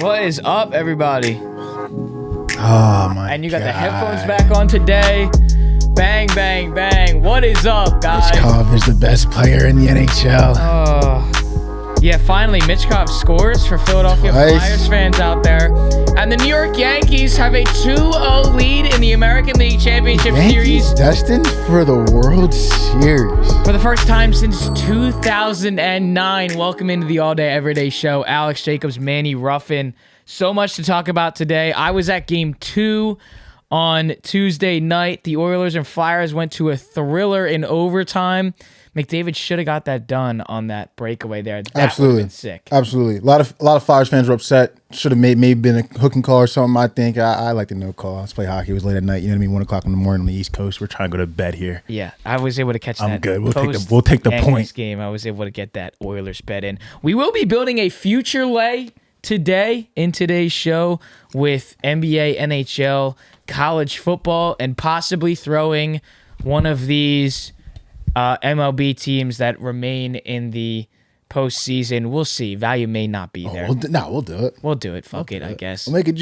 What is up, everybody? Oh my! And you got the headphones back on today. Bang, bang, bang. What is up, guys? Mitchkov is the best player in the NHL. Yeah, finally, Mitchkov scores for Philadelphia Flyers fans out there. And the New York Yankees have a 2-0 lead in the American League Championship Series. Destined for the World Series. For the first time since 2009. Welcome into the All Day Everyday Show. Alex Jacobs, Manny Ruffin. So much to talk about today. I was at Game 2 on Tuesday night. The Oilers and Flyers went to a thriller in overtime. McDavid should have got that done on that breakaway there. That Absolutely, would have been sick. Absolutely. A lot of Flyers fans were upset. Should have maybe been a hooking call or something. I think I like the no call. Let's play hockey. It was late at night. You know what I mean? 1 o'clock in the morning on the East Coast. We're trying to go to bed here. Yeah, I was able to catch that. I'm good. We'll take the point. Game. I was able to get that Oilers bet in. We will be building a future lay today in today's show with NBA, NHL, college football, and possibly throwing one of these MLB teams that remain in the postseason. We'll see. Value may not be there. We'll do it. We'll do it. Fuck it, I guess. We'll make it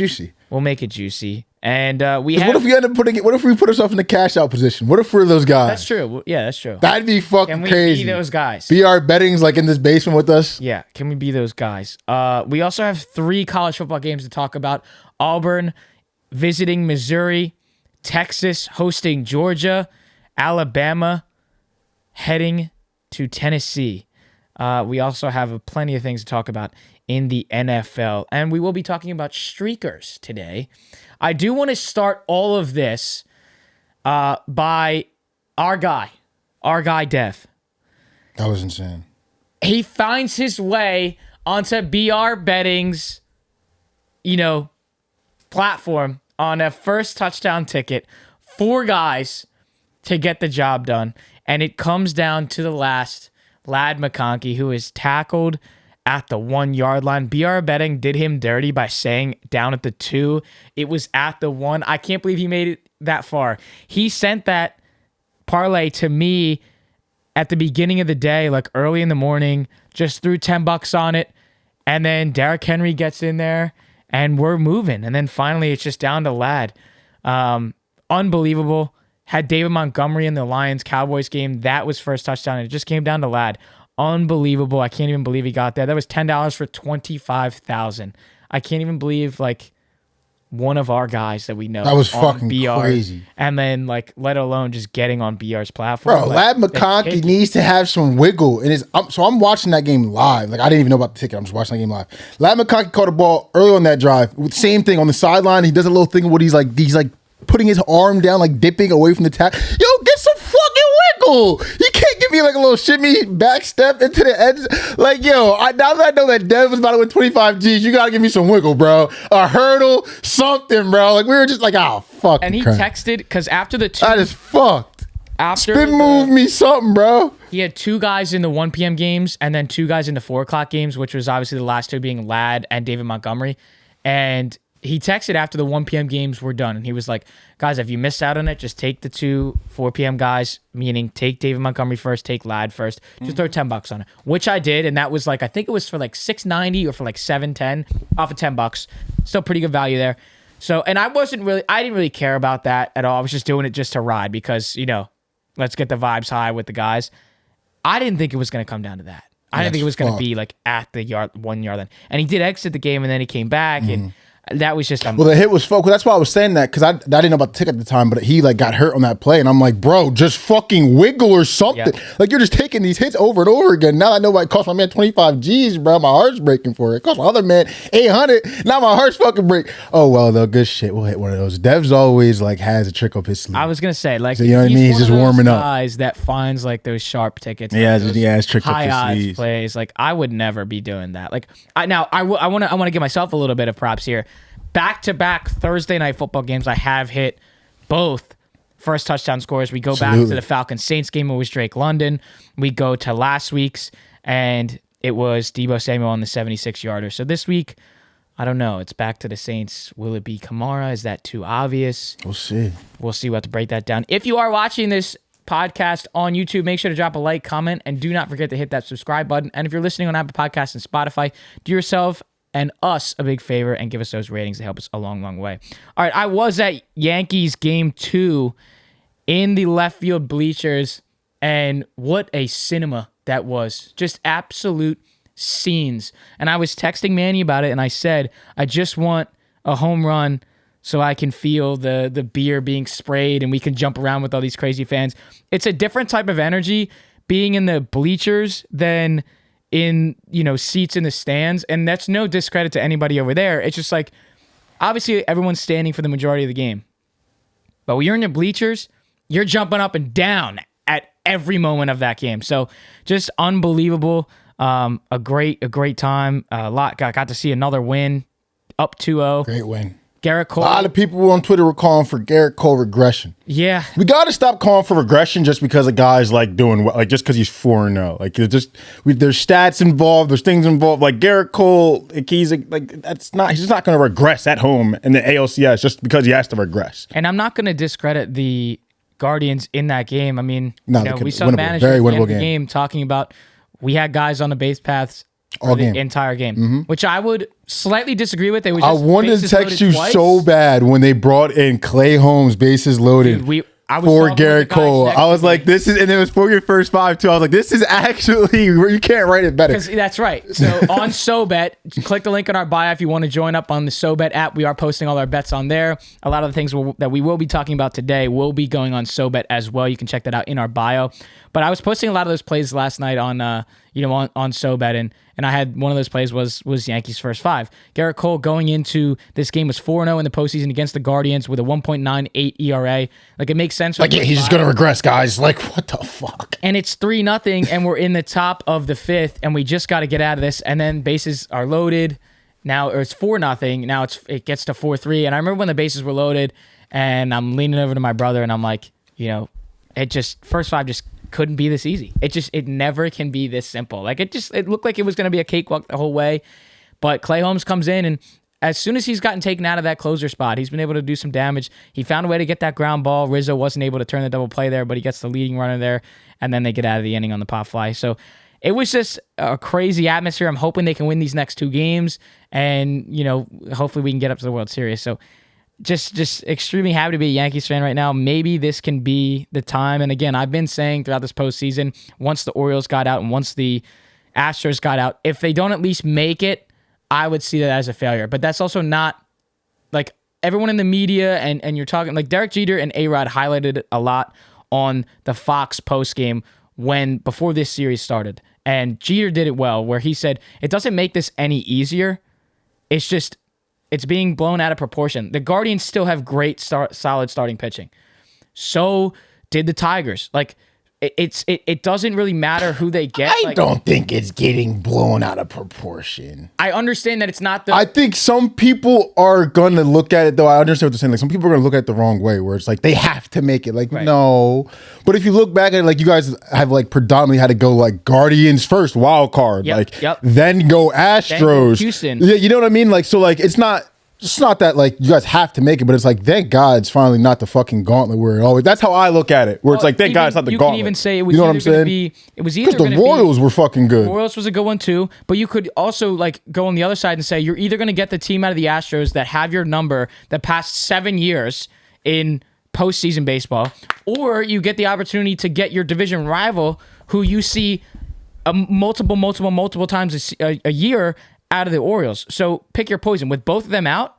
juicy. And what if we end up what if we put ourselves in the cash out position? What if we're those guys? That's true. Yeah, that's true. That'd be fucking crazy. Can we be those guys? Be our bettings like in this basement with us? Yeah, can we be those guys? We also have 3 college football games to talk about. Auburn visiting Missouri, Texas hosting Georgia, Alabama heading to Tennessee. We also have plenty of things to talk about in the NFL, and we will be talking about streakers today. I do want to start all of this by our guy Dev. That was insane. He finds his way onto BR Betting's, platform on a first touchdown ticket. 4 guys to get the job done. And it comes down to the last, Ladd McConkey, who is tackled at the 1-yard line. BR Betting did him dirty by saying down at the 2. It was at the 1. I can't believe he made it that far. He sent that parlay to me at the beginning of the day, like early in the morning, just threw $10 on it. And then Derrick Henry gets in there and we're moving. And then finally it's just down to Ladd. Unbelievable. Had David Montgomery in the Lions-Cowboys game. That was first touchdown. And it just came down to Ladd. Unbelievable. I can't even believe he got that. That was $10 for $25,000. I can't even believe, one of our guys that we know. That was fucking crazy. And then, let alone just getting on BR's platform. Bro, Ladd McConkey needs to have some wiggle in his. So I'm watching that game live. I didn't even know about the ticket. I'm just watching that game live. Ladd McConkey caught a ball early on that drive. Same thing on the sideline. He does a little thing of what he's putting his arm down, dipping away from the tackle. Yo, get some fucking wiggle. You can't give me a little shimmy back step into the edge. Now that I know that Dev was about to win 25 G's, you gotta give me some wiggle, bro. A hurdle, something, bro. We were just fuck. And he texted, because after the 2... That is fucked. Spin move me something, bro. He had 2 guys in the 1 p.m. games and then 2 guys in the 4 o'clock games, which was obviously the last 2 being Ladd and David Montgomery. And he texted after the 1 p.m. games were done, and he was like, guys, if you missed out on it, just take the 2 4 p.m. guys, meaning take David Montgomery first, take Ladd first. Just throw $10 on it, which I did, and that was I think it was for $6.90 or for $7.10 off of $10. Still pretty good value there. So, and I didn't really care about that at all. I was just doing it just to ride because, let's get the vibes high with the guys. I didn't think it was going to come down to that. I didn't think it was going to be at the 1 yard line. And he did exit the game, and then he came back, and that was just... Well, the hit was focused. That's why I was saying that, because I didn't know about the ticket at the time, but he got hurt on that play, and I'm like, bro, just fucking wiggle or something. Yeah. You're just taking these hits over and over again. Now I know it cost my man 25 G's, bro. My heart's breaking for it. It cost my other man 800. Now my heart's fucking break. Oh, well, though, good shit. We'll hit one of those. Dev's always, has a trick up his sleeve. I was going to say, so you know what I mean? He's just warming up. Guys that finds, those sharp tickets. Yeah, it's trick up his sleeve. Plays. I would never be doing that. I want to give myself a little bit of props here. Back-to-back Thursday night football games, I have hit both first touchdown scores. We go back to the Falcons-Saints game. It was Drake London. We go to last week's, and it was Deebo Samuel on the 76-yarder. So this week, I don't know. It's back to the Saints. Will it be Kamara? Is that too obvious? We'll see. We'll see. We'll have to break that down. If you are watching this podcast on YouTube, make sure to drop a like, comment, and do not forget to hit that subscribe button. And if you're listening on Apple Podcasts and Spotify, do yourself and us a big favor and give us those ratings to help us a long, long way. All right, I was at Yankees game 2 in the left field bleachers, and what a cinema that was. Just absolute scenes. And I was texting Manny about it, and I said, I just want a home run so I can feel the beer being sprayed and we can jump around with all these crazy fans. It's a different type of energy being in the bleachers than in, seats in the stands. And that's no discredit to anybody over there. It's just like, obviously everyone's standing for the majority of the game. But when you're in the bleachers, you're jumping up and down at every moment of that game. So just unbelievable. A great time. Got to see another win, up 2-0. Great win. Garrett Cole. A lot of people on Twitter were calling for Garrett Cole regression. Yeah. We got to stop calling for regression just because a guy's like doing well, like just because he's 4-0. Like there's stats involved, there's things involved. Like Garrett Cole, he's just not going to regress at home in the ALCS just because he has to regress. And I'm not going to discredit the Guardians in that game. I mean, we saw winnable, managers very at the end winnable of the game talking about we had guys on the base paths all the entire game, which I would slightly disagree with. It was just I wanted to text you so bad when they brought in Clay Holmes, bases loaded. Dude, for Garrett Cole. I was like, this is, and it was for your first 5 too. I was like, this is actually, you can't write it better. That's right. So on SoBet, click the link in our bio if you want to join up on the SoBet app. We are posting all our bets on there. A lot of the things that we will be talking about today will be going on SoBet as well. You can check that out in our bio. But I was posting a lot of those plays last night on SoBet, and I had one of those plays was Yankees first 5. Garrett Cole going into this game was 4-0 in the postseason against the Guardians with a 1.98 ERA. Like, it makes sense. Like, yeah, he's just going to regress, guys. Like, what the fuck? And it's 3-0, and we're in the top of the 5th, and we just got to get out of this. And then bases are loaded. Now, or it's 4-0. Now it gets to 4-3. And I remember when the bases were loaded, and I'm leaning over to my brother, and I'm like, it just, first 5 just couldn't be this easy. It never can be this simple. Like, it looked like it was going to be a cakewalk the whole way. But Clay Holmes comes in, and as soon as he's gotten taken out of that closer spot, he's been able to do some damage. He found a way to get that ground ball. Rizzo wasn't able to turn the double play there, but he gets the leading runner there, and then they get out of the inning on the pop fly. So it was just a crazy atmosphere. I'm hoping they can win these next 2 games, and hopefully we can get up to the World Series. So just extremely happy to be a Yankees fan right now. Maybe this can be the time. And again, I've been saying throughout this postseason, once the Orioles got out and once the Astros got out, if they don't at least make it, I would see that as a failure. But that's also not, like, everyone in the media and you're talking, like, Derek Jeter and A-Rod highlighted it a lot on the Fox postgame before this series started. And Jeter did it well, where he said, it doesn't make this any easier. It's being blown out of proportion. The Guardians still have great solid starting pitching. So did the Tigers. Like, it doesn't really matter who they get. I don't think it's getting blown out of proportion. I understand that it's not I think some people are going to look at it, though. I understand what they're saying. Like, some people are going to look at it the wrong way, where it's like they have to make it. Like, right. No. But if you look back at it, like, you guys have, like, predominantly had to go, like, Guardians first, wild card. Then go Astros. Then go Houston. Yeah, you know what I mean? Like, so, like, it's not that, like, you guys have to make it, but it's like, thank God it's finally not the fucking gauntlet where it always. That's how I look at it. Where it's like, thank God it's not the gauntlet. You can even say it was either going to be. It was either because the Royals were fucking good. The Royals was a good one too, but you could also, like, go on the other side and say you're either going to get the team out of the Astros that have your number the past 7 years in postseason baseball, or you get the opportunity to get your division rival who you see multiple times a year out of the Orioles. So pick your poison. With both of them out,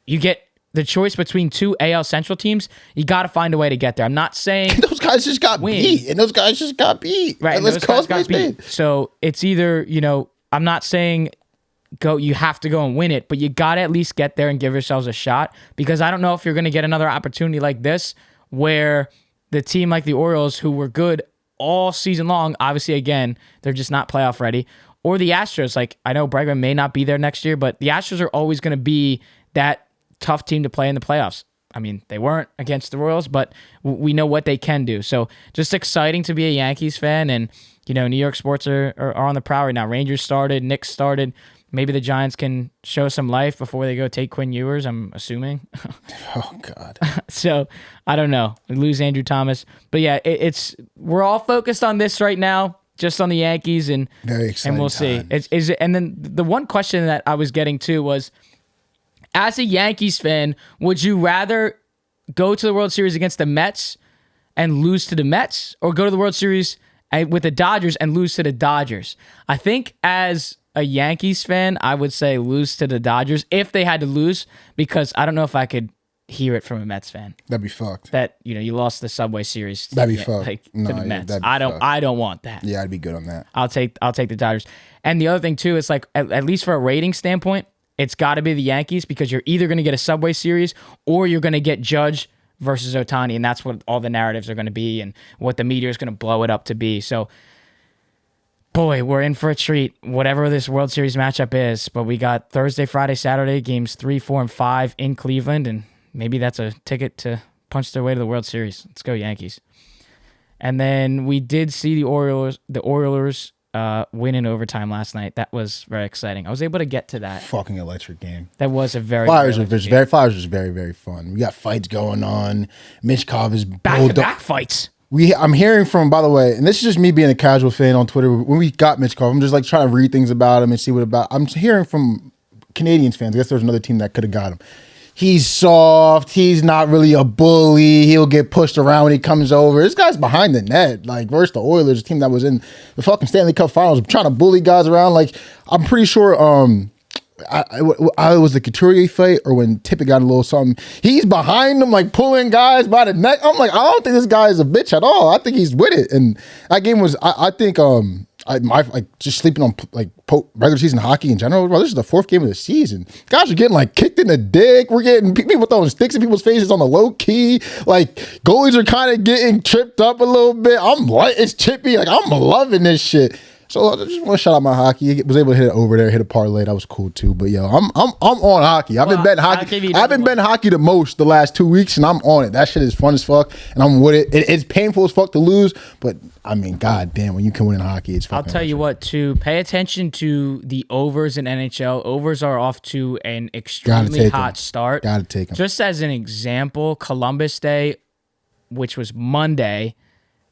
you get the choice between 2 AL Central teams. You got to find a way to get there. I'm not saying those guys just got beat. Right. Let's call it beat. So it's either, I'm not saying you have to go and win it, but you got to at least get there and give yourselves a shot, because I don't know if you're going to get another opportunity like this where the team like the Orioles, who were good all season long, obviously, again, they're just not playoff ready, or the Astros. Like, I know Bregman may not be there next year, but the Astros are always going to be that tough team to play in the playoffs. I mean, they weren't against the Royals, but we know what they can do. So just exciting to be a Yankees fan. And, New York sports are on the prowl right now. Rangers started, Knicks started. Maybe the Giants can show some life before they go take Quinn Ewers, I'm assuming. Oh, God. So, I don't know. We lose Andrew Thomas. But yeah, we're all focused on this right now. just on the Yankees, and Very exciting. and we'll see. And then the one question that I was getting to was, as a Yankees fan, would you rather go to the World Series against the Mets and lose to the Mets, or go to the World Series with the Dodgers and lose to the Dodgers? I think as a Yankees fan, I would say lose to the Dodgers if they had to lose, because I don't know if I could hear it from a Mets fan. That'd be fucked. That you lost the Subway Series. That'd be fucked. To the Mets. I don't want that. Yeah, I'd be good on that. I'll take the Dodgers. And the other thing too is like at least for a rating standpoint, it's got to be the Yankees, because you're either going to get a Subway Series or you're going to get Judge versus Ohtani, and that's what all the narratives are going to be and what the media is going to blow it up to be. So, boy, we're in for a treat, whatever this World Series matchup is. But we got Thursday, Friday, Saturday, games 3, 4, and 5 in Cleveland, and maybe that's a ticket to punch their way to the World Series. Let's go Yankees. And then we did see the Orioles win in overtime last night. That was very exciting. I was able to get to that. Fucking electric game. That was a very Flyers was very, very fun. We got fights going on. Michkov is back-to-back fights. I'm hearing from, by the way, and this is just me being a casual fan on Twitter. When we got Michkov, I'm just like trying to read things about him and see what about. I'm hearing from Canadians fans. I guess there was another team that could have got him. He's soft. He's not really a bully. He'll get pushed around when he comes over. This guy's behind the net. Like, versus the Oilers, a team that was in the fucking Stanley Cup Finals, trying to bully guys around. Like, I'm pretty sure I was the Couturier fight, or when Tippett got a little something. He's behind him, like pulling guys by the neck. I'm like, I don't think this guy is a bitch at all. I think he's with it. And that game was, I think, like just sleeping on like regular season hockey in general. Bro, this is the 4th game of the season. Guys are getting like kicked in the dick. We're getting people throwing sticks in people's faces on the low key. Like goalies are kind of getting tripped up a little bit. It's chippy. Like I'm loving this shit. So I just want to shout out my hockey. I was able to hit it over there, hit a parlay. That was cool too. But yo, I'm on hockey. I've been betting hockey. I've been betting hockey the most the last 2 weeks, and I'm on it. That shit is fun as fuck, and I'm with it. It's painful as fuck to lose, but I mean, goddamn, when you can win in hockey, it's fucking. I'll tell you what, too. Pay attention to the overs in NHL. Overs are off to an extremely hot start. Gotta take them. Just as an example, Columbus Day, which was Monday,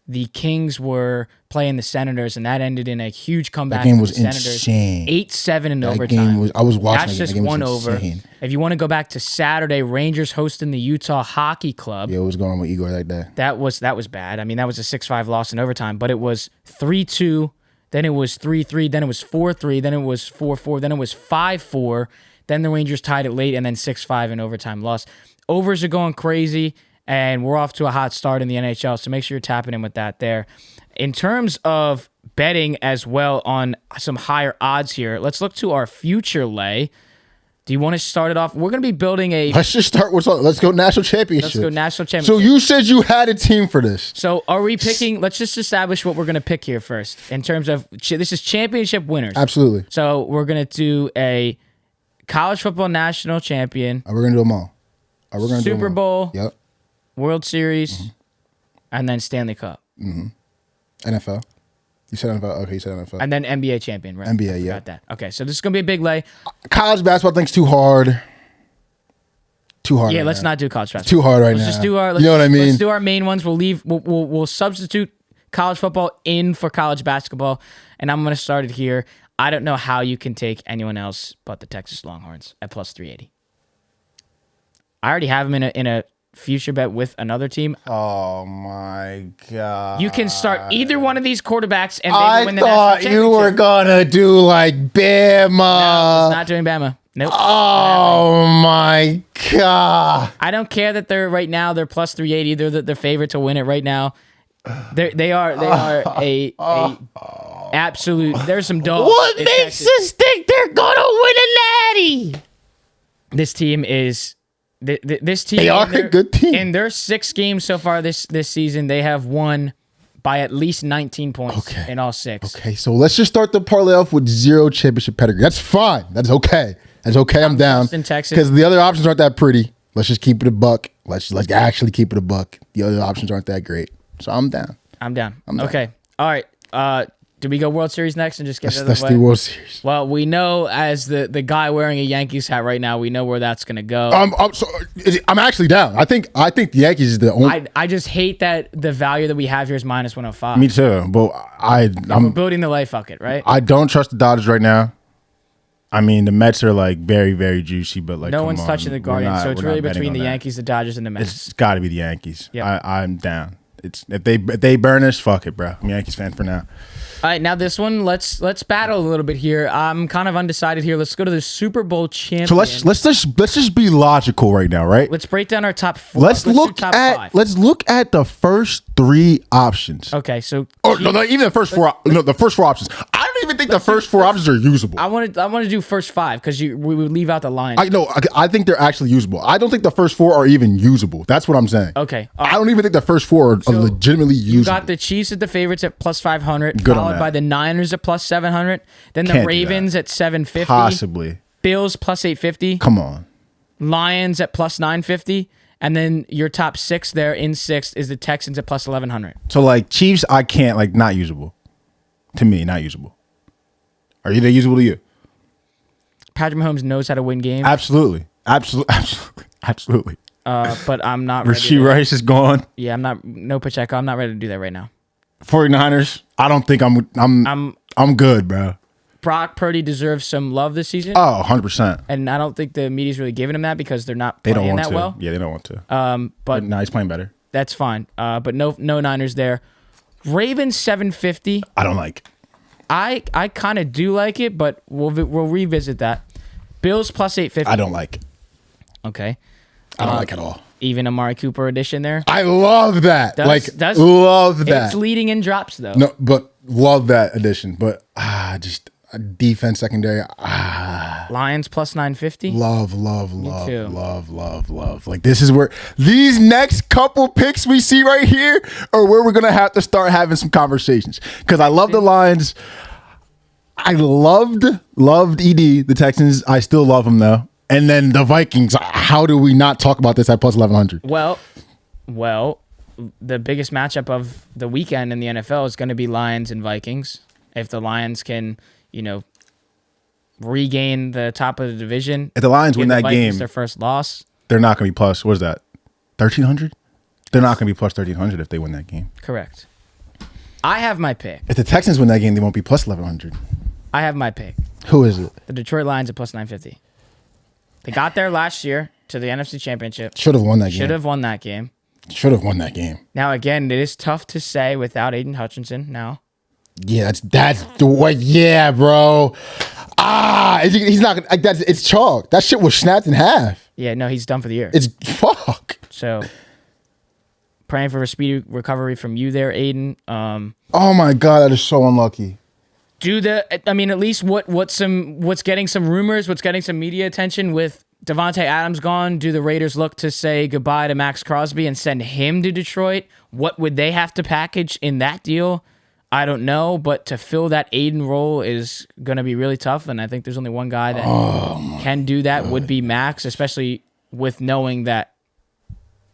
the Kings were playing the Senators, and that ended in a huge comeback. That game was for the Senators. insane. 8-7 in overtime. I was watching. That's just one over. If you want to go back to Saturday, Rangers hosting the Utah Hockey Club. Yeah, what was going on with Igor that day? That was bad. I mean, that was a 6-5 loss in overtime, but it was 3-2. Then it was 3-3. Then it was 4-3. Then it was 4-4. Then it was 5-4. Then the Rangers tied it late, and then 6-5 in overtime loss. Overs are going crazy. And we're off to a hot start in the NHL, so make sure you're tapping in with that there. In terms of betting as well on some higher odds here, let's look to our future lay. Do you want to start it off? We're going to be building a... Let's just start with... Let's go national championship. Let's go national championship. So you said you had a team for this. So are we picking... Let's just establish what we're going to pick here first. In terms of... This is championship winners. Absolutely. So we're going to do a college football national champion. We're going to do them all. We're going to do Super Bowl. Yep. World Series, and then Stanley Cup. NFL. You said NFL. Okay, you said NFL. And then NBA champion, right? NBA, yeah. Got that. Okay, so this is going to be a big lay. College basketball thing's too hard. Too hard. Yeah, right let's now. not do college basketball. Too hard right let's now. Just do our. You know what I mean? Let's do our main ones. We'll leave. We'll substitute college football in for college basketball, and I'm going to start it here. I don't know how you can take anyone else but the Texas Longhorns at plus 380. I already have them in a future bet with another team. Oh my god! You can start either one of these quarterbacks and they will win the national I championship. thought you were gonna do like Bama. No, it's not doing Bama. Nope. Oh my god! I don't care that they're right now. They're plus 380. They're the favorite to win it right now. They are a absolute. There's some dogs. What makes us think they're gonna win a natty? This team is. This team, they are a good team. In their 6 games so far this season, they have won by at least 19 points in all 6. Okay, so let's just start the parlay off with 0 championship pedigree. That's fine. That's okay. I'm down. In Texas, because the other options aren't that pretty. Let's just keep it a buck. Let's actually keep it a buck. The other options aren't that great. So I'm down. I'm down. Okay. All right. Do we go World Series next and just get it out of Let's the do way? World Series. Well, we know as the guy wearing a Yankees hat right now, we know where that's going to go. I'm actually down. I think the Yankees is the only. I just hate that the value that we have here is minus 105. Me too, but We're I'm building the light fuck it, right? I don't trust the Dodgers right now. I mean, the Mets are like very, very juicy, but like No one's touching the Guardians, so it's really between the that. Yankees, the Dodgers, and the Mets. It's got to be the Yankees. Yeah. I'm down. It's if they burn us, fuck it, bro. I'm a Yankees fan for now. All right, now this one, let's battle a little bit here. I'm kind of undecided here. Let's go to the Super Bowl champion. So let's just be logical right now, right? Let's break down our top 4. Let's do look top at 5. let's look at the first 3 options. Okay, so Oh no, even the first 4. No, the first 4 options. I don't even think the first 4 options are usable. I want to do first 5 because we would leave out the Lions. I think they're actually usable. I don't think the first 4 are even usable. That's what I'm saying. Okay, I don't even think the first 4 are legitimately usable. you got the Chiefs at the favorites at plus 500, Good on followed that. by the Niners at plus 700, then the Can't do Ravens that. at 750, Possibly. Bills plus 850, Come on. Lions at plus 950, and then your top 6 there in 6th is the Texans at plus 1100. So like Chiefs, I can't like not usable. To me, not usable. Are they usable to you? Patrick Mahomes knows how to win games, Absolutely. Absolutely. but I'm not ready. Rasheed Rice is gone. Yeah, no Pacheco. I'm not ready to do that right now. 49ers. I don't think I'm good, bro. Brock Purdy deserves some love this season. Oh, 100%. And I don't think the media's really giving him that because they're not They playing don't want that to. well. Yeah, they don't want to. But But no, he's playing better. that's fine. But no Niners there. Ravens 750. I don't like. I kind of do like it, but we'll revisit that. Bills plus 850. I don't like. Okay. I don't like at all. Even Amari Cooper edition there. I love that. Does- love that. It's leading in drops though. No, but love that addition. But just a defense secondary. Lions plus 950. Love. too. Love. Like this is where these next couple picks we see right here are where we're gonna have to start having some conversations. Because I love the Lions. I loved ED, the Texans. I still love them though. And then the Vikings. How do we not talk about this at plus 1100? Well, the biggest matchup of the weekend in the NFL is going to be Lions and Vikings. If the Lions can, regain the top of the division, If the Lions win give the that Vikings game, their first loss. they're not going to be plus. What is that? 1300? They're not going to be plus 1300 if they win that game. Correct. I have my pick. If the Texans win that game, they won't be plus 1100. I have my pick. Who is it? The Detroit Lions at plus 950. They got there last year to the NFC Championship. Should have won that game. Should have won that game. Should have won that game. Now, again, it is tough to say without Aiden Hutchinson now. Yeah, that's the way. Yeah, bro. He's not. Like, it's chalk. That shit was snapped in half. Yeah, no, he's done for the year. It's fuck. So, praying for a speedy recovery from you there, Aiden. Oh my god, that is so unlucky. At least what's getting some rumors, what's getting some media attention with Devontae Adams gone, do the Raiders look to say goodbye to Max Crosby and send him to Detroit? What would they have to package in that deal? I don't know, but to fill that Aiden role is going to be really tough, and I think there's only one guy that can do that, would be Max, especially with knowing that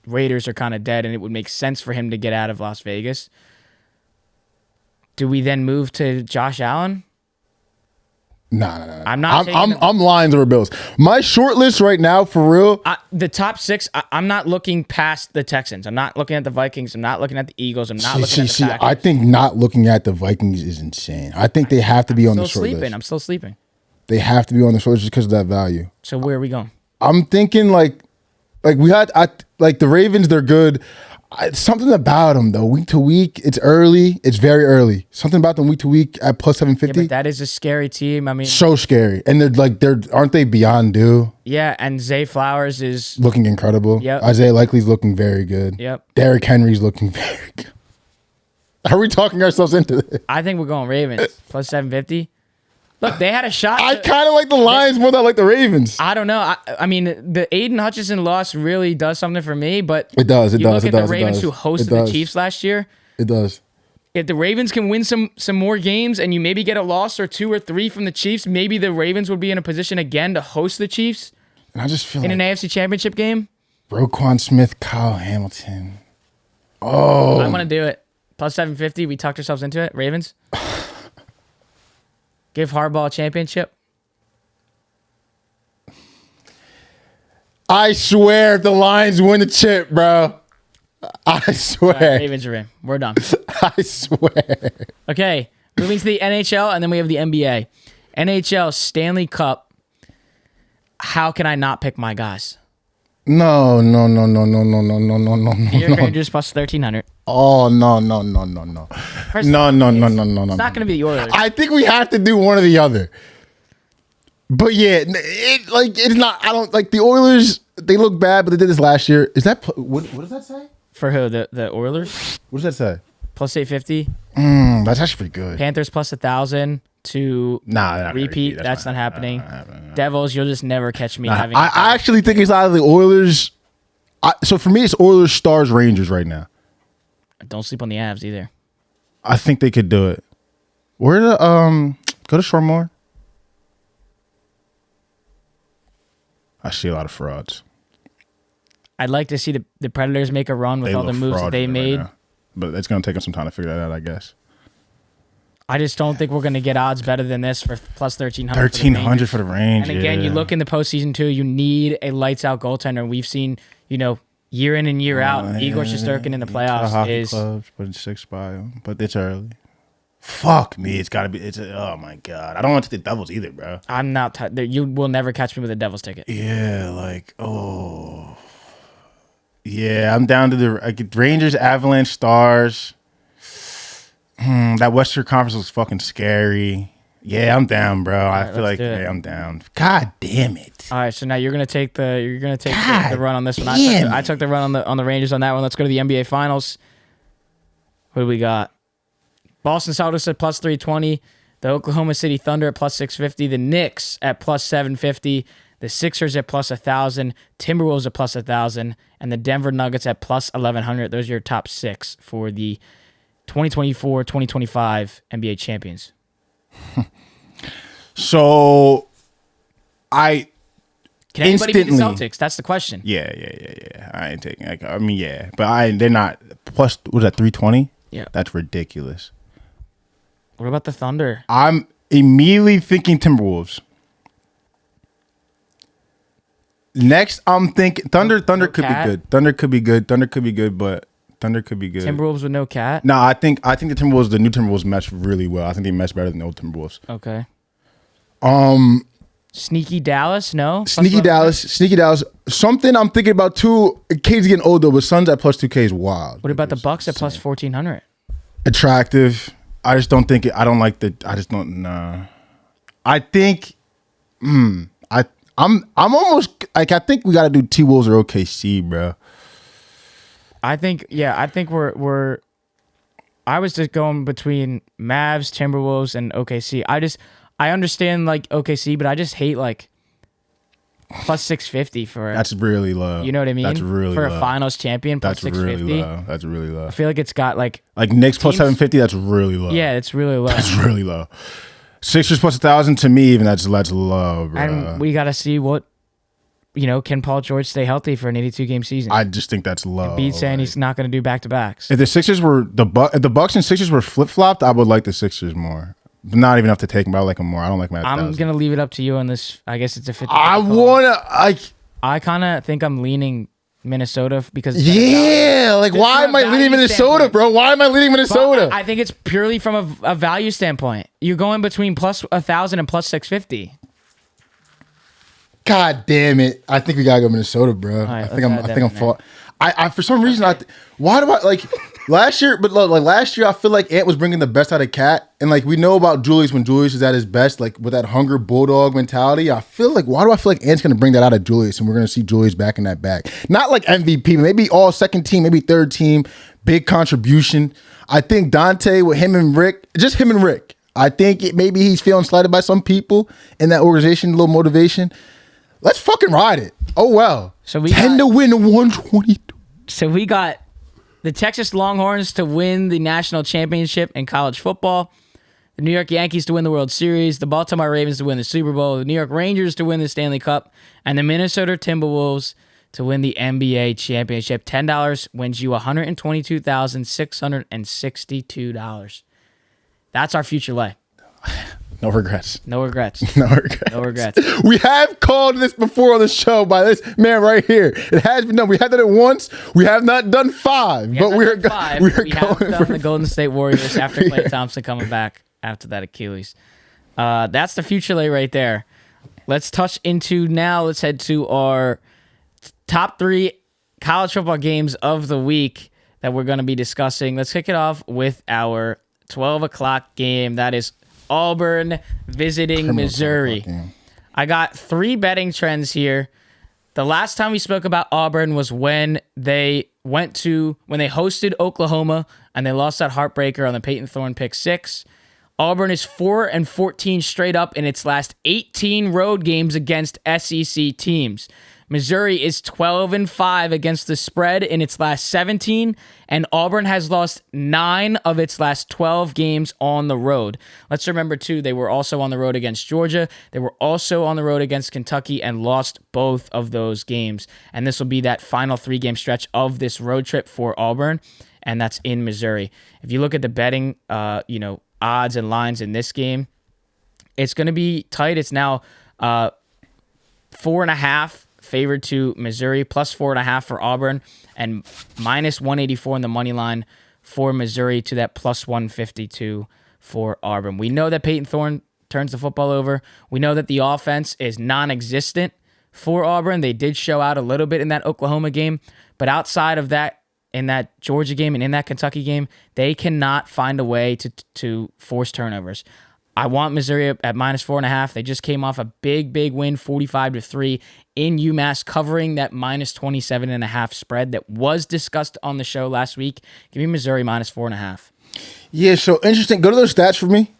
Raiders are kind of dead, and it would make sense for him to get out of Las Vegas. Do we then move to Josh Allen? No. I'm not. I'm Lions over Bills. My short list right now, for real. The top 6. I'm not looking past the Texans. I'm not looking at the Vikings. I'm not looking at the Eagles. I'm not looking at the Packers. I think not looking at the Vikings is insane. I think they have to be on the short list. I'm still sleeping. They have to be on the short list just because of that value. So where are we going? I'm thinking like we had like the Ravens. They're good. Something about them though, week to week, it's early. It's very early. Something about them week to week at plus 750. Yeah, but that is a scary team. I mean, so scary, and aren't they beyond due? Yeah, and Zay Flowers is looking incredible. Yep. Isaiah Likely's looking very good. Yep. Derrick Henry's looking very good. Are we talking ourselves into this? I think we're going Ravens plus 750. Look, they had a shot. I kind of like the Lions more than I like the Ravens. I don't know. I mean, the Aiden Hutchinson loss really does something for me, but it does. Look at the Ravens who hosted the Chiefs last year. It does. If the Ravens can win some more games and you maybe get a loss or 2 or 3 from the Chiefs, maybe the Ravens would be in a position again to host the Chiefs. And I just feel in an AFC Championship game. Roquan Smith, Kyle Hamilton. Oh, I'm gonna do it. Plus 750. We talked ourselves into it. Ravens. Give Harbaugh a championship. I swear, if the Lions win the chip, bro. I swear. All right, Ravens are in. We're done. I swear. Okay, moving to the NHL, and then we have the NBA. NHL Stanley Cup. How can I not pick my guys? No. New York Rangers plus 1,300. Oh, no. No. It's not going to be the Oilers. I think we have to do one or the other. But yeah, it's not. I don't like the Oilers. They look bad, but they did this last year. Is that what does that say? For who? The Oilers? What does that say? Plus 850. That's actually pretty good. Panthers plus 1,000 to repeat. That's not happening. Devils, you'll just never catch me having. I actually think it's either the Oilers. So for me, it's Oilers, Stars, Rangers right now. Don't sleep on the Avs either. I think they could do it. Where the go to Shoremore? I see a lot of frauds. I'd like to see the Predators make a run with all the moves that they made. Right, but it's going to take them some time to figure that out, I guess. I just don't think we're going to get odds better than this for plus 1,300. 1,300 for the Rangers. And again, you look in the postseason too, you need a lights out goaltender. We've seen, year in and year out, Igor Shesterkin in the playoffs is. Clubs, but it's 6 by them, but it's early. Fuck me, it's got to be. Oh my god, I don't want to take the Devils either, bro. I'm not. You will never catch me with a Devils ticket. Yeah, yeah, I'm down to the Rangers, Avalanche, Stars. That Western Conference looks fucking scary. Yeah, I'm down, bro. I feel like I'm down. God damn it! All right, so now you're gonna take the run on this one. I took the run on the Rangers on that one. Let's go to the NBA Finals. What do we got? Boston Celtics at plus 320. The Oklahoma City Thunder at plus 650. The Knicks at plus 750. The Sixers at plus 1,000. Timberwolves at plus 1,000. And the Denver Nuggets at plus 1,100. Those are your top 6 for the 2024-2025 NBA champions. So, Can anybody beat the Celtics? That's the question. Yeah. I ain't taking. Yeah, but they're not. Plus, was that 320? Yeah, that's ridiculous. What about the Thunder? I'm immediately thinking Timberwolves. Next, I'm thinking Thunder. Thunder could be good. Thunder could be good. But Thunder could be good. Timberwolves with no cat? No, I think the Timberwolves, the new Timberwolves mesh really well. I think they mesh better than the old Timberwolves. Okay. Sneaky Dallas, no? Sneaky Dallas. Something I'm thinking about too. K's getting older, but Suns at plus 2K is wild. What about the Bucks at plus 1,400? Attractive. I just don't think it. I don't like the. I just don't. Nah. I think. I'm almost like. I think we got to do T-Wolves or OKC, bro. I think we're. I was just going between Mavs, Timberwolves, and OKC. I understand like OKC, but I just hate like plus 650 for. That's really low. You know what I mean? That's really for low. a finals champion. Plus That's 650. really low. That's really low. I feel like it's got like Knicks plus 750. That's really low. Yeah, it's really low. That's really low. Sixers plus 1,000 to me, even that's low, bro. And we got to see what. Can Paul George stay healthy for an 82-game season? I just think that's low. Embiid saying he's not going to do back-to-backs. If the Sixers were if the Bucks and Sixers were flip-flopped, I would like the Sixers more. Not even enough to take them, but I like them more. I don't like Matt. I'm going to leave it up to you on this. I guess it's a 50. I kind of think I'm leaning Minnesota because why am I leaning Minnesota, bro? Why am I leaning Minnesota? I think it's purely from a value standpoint. You're going between plus 1,000 and plus 650. God damn it! I think we gotta go Minnesota, bro. Right, I think I'm fall. I for some reason why do I like last year? But like last year, I feel like Ant was bringing the best out of Cat, and like we know about Julius when Julius is at his best, like with that hunger bulldog mentality. I feel like why do I feel like Ant's gonna bring that out of Julius, and we're gonna see Julius back in that bag? Not like MVP, but maybe all second team, maybe third team, big contribution. I think Dante with him and Rick. I think maybe he's feeling slighted by some people in that organization. A little motivation. Let's fucking ride it. Oh, well. So we 10 to win 122. So we got the Texas Longhorns to win the national championship in college football, the New York Yankees to win the World Series, the Baltimore Ravens to win the Super Bowl, the New York Rangers to win the Stanley Cup, and the Minnesota Timberwolves to win the NBA championship. $10 wins you $122,662. That's our future lay. No regrets. No regrets. No regrets. No regrets. We have called this before on the show by this man right here. It has been done. We have done it once. We have not done 5, but we have are done the Golden State Warriors after Klay Thompson coming back after that Achilles. That's the future lay right there. Let's touch into now. Let's head to our top 3 college football games of the week that we're going to be discussing. Let's kick it off with our 12 o'clock game. That is Auburn visiting Missouri. I got 3 betting trends here. The last time we spoke about Auburn was when they hosted Oklahoma and they lost that heartbreaker on the Peyton Thorne pick 6. Auburn is 4-14 straight up in its last 18 road games against SEC teams. Missouri is 12-5 against the spread in its last 17, and Auburn has lost 9 of its last 12 games on the road. Let's remember, too, they were also on the road against Georgia. They were also on the road against Kentucky and lost both of those games. And this will be that final 3-game stretch of this road trip for Auburn, and that's in Missouri. If you look at the betting, odds and lines in this game, it's going to be tight. It's now 4.5 favored to Missouri, plus 4.5 for Auburn, and minus 184 in the money line for Missouri to that plus 152 for Auburn. We know that Peyton Thorne turns the football over. We know that the offense is non-existent for Auburn. They did show out a little bit in that Oklahoma game, but outside of that, in that Georgia game and in that Kentucky game, they cannot find a way to force turnovers. I want Missouri at minus 4.5. They just came off a big win, 45-3 in UMass, covering that minus 27.5 spread that was discussed on the show last week. Give me Missouri minus 4.5. Yeah, so interesting. Go to those stats for me.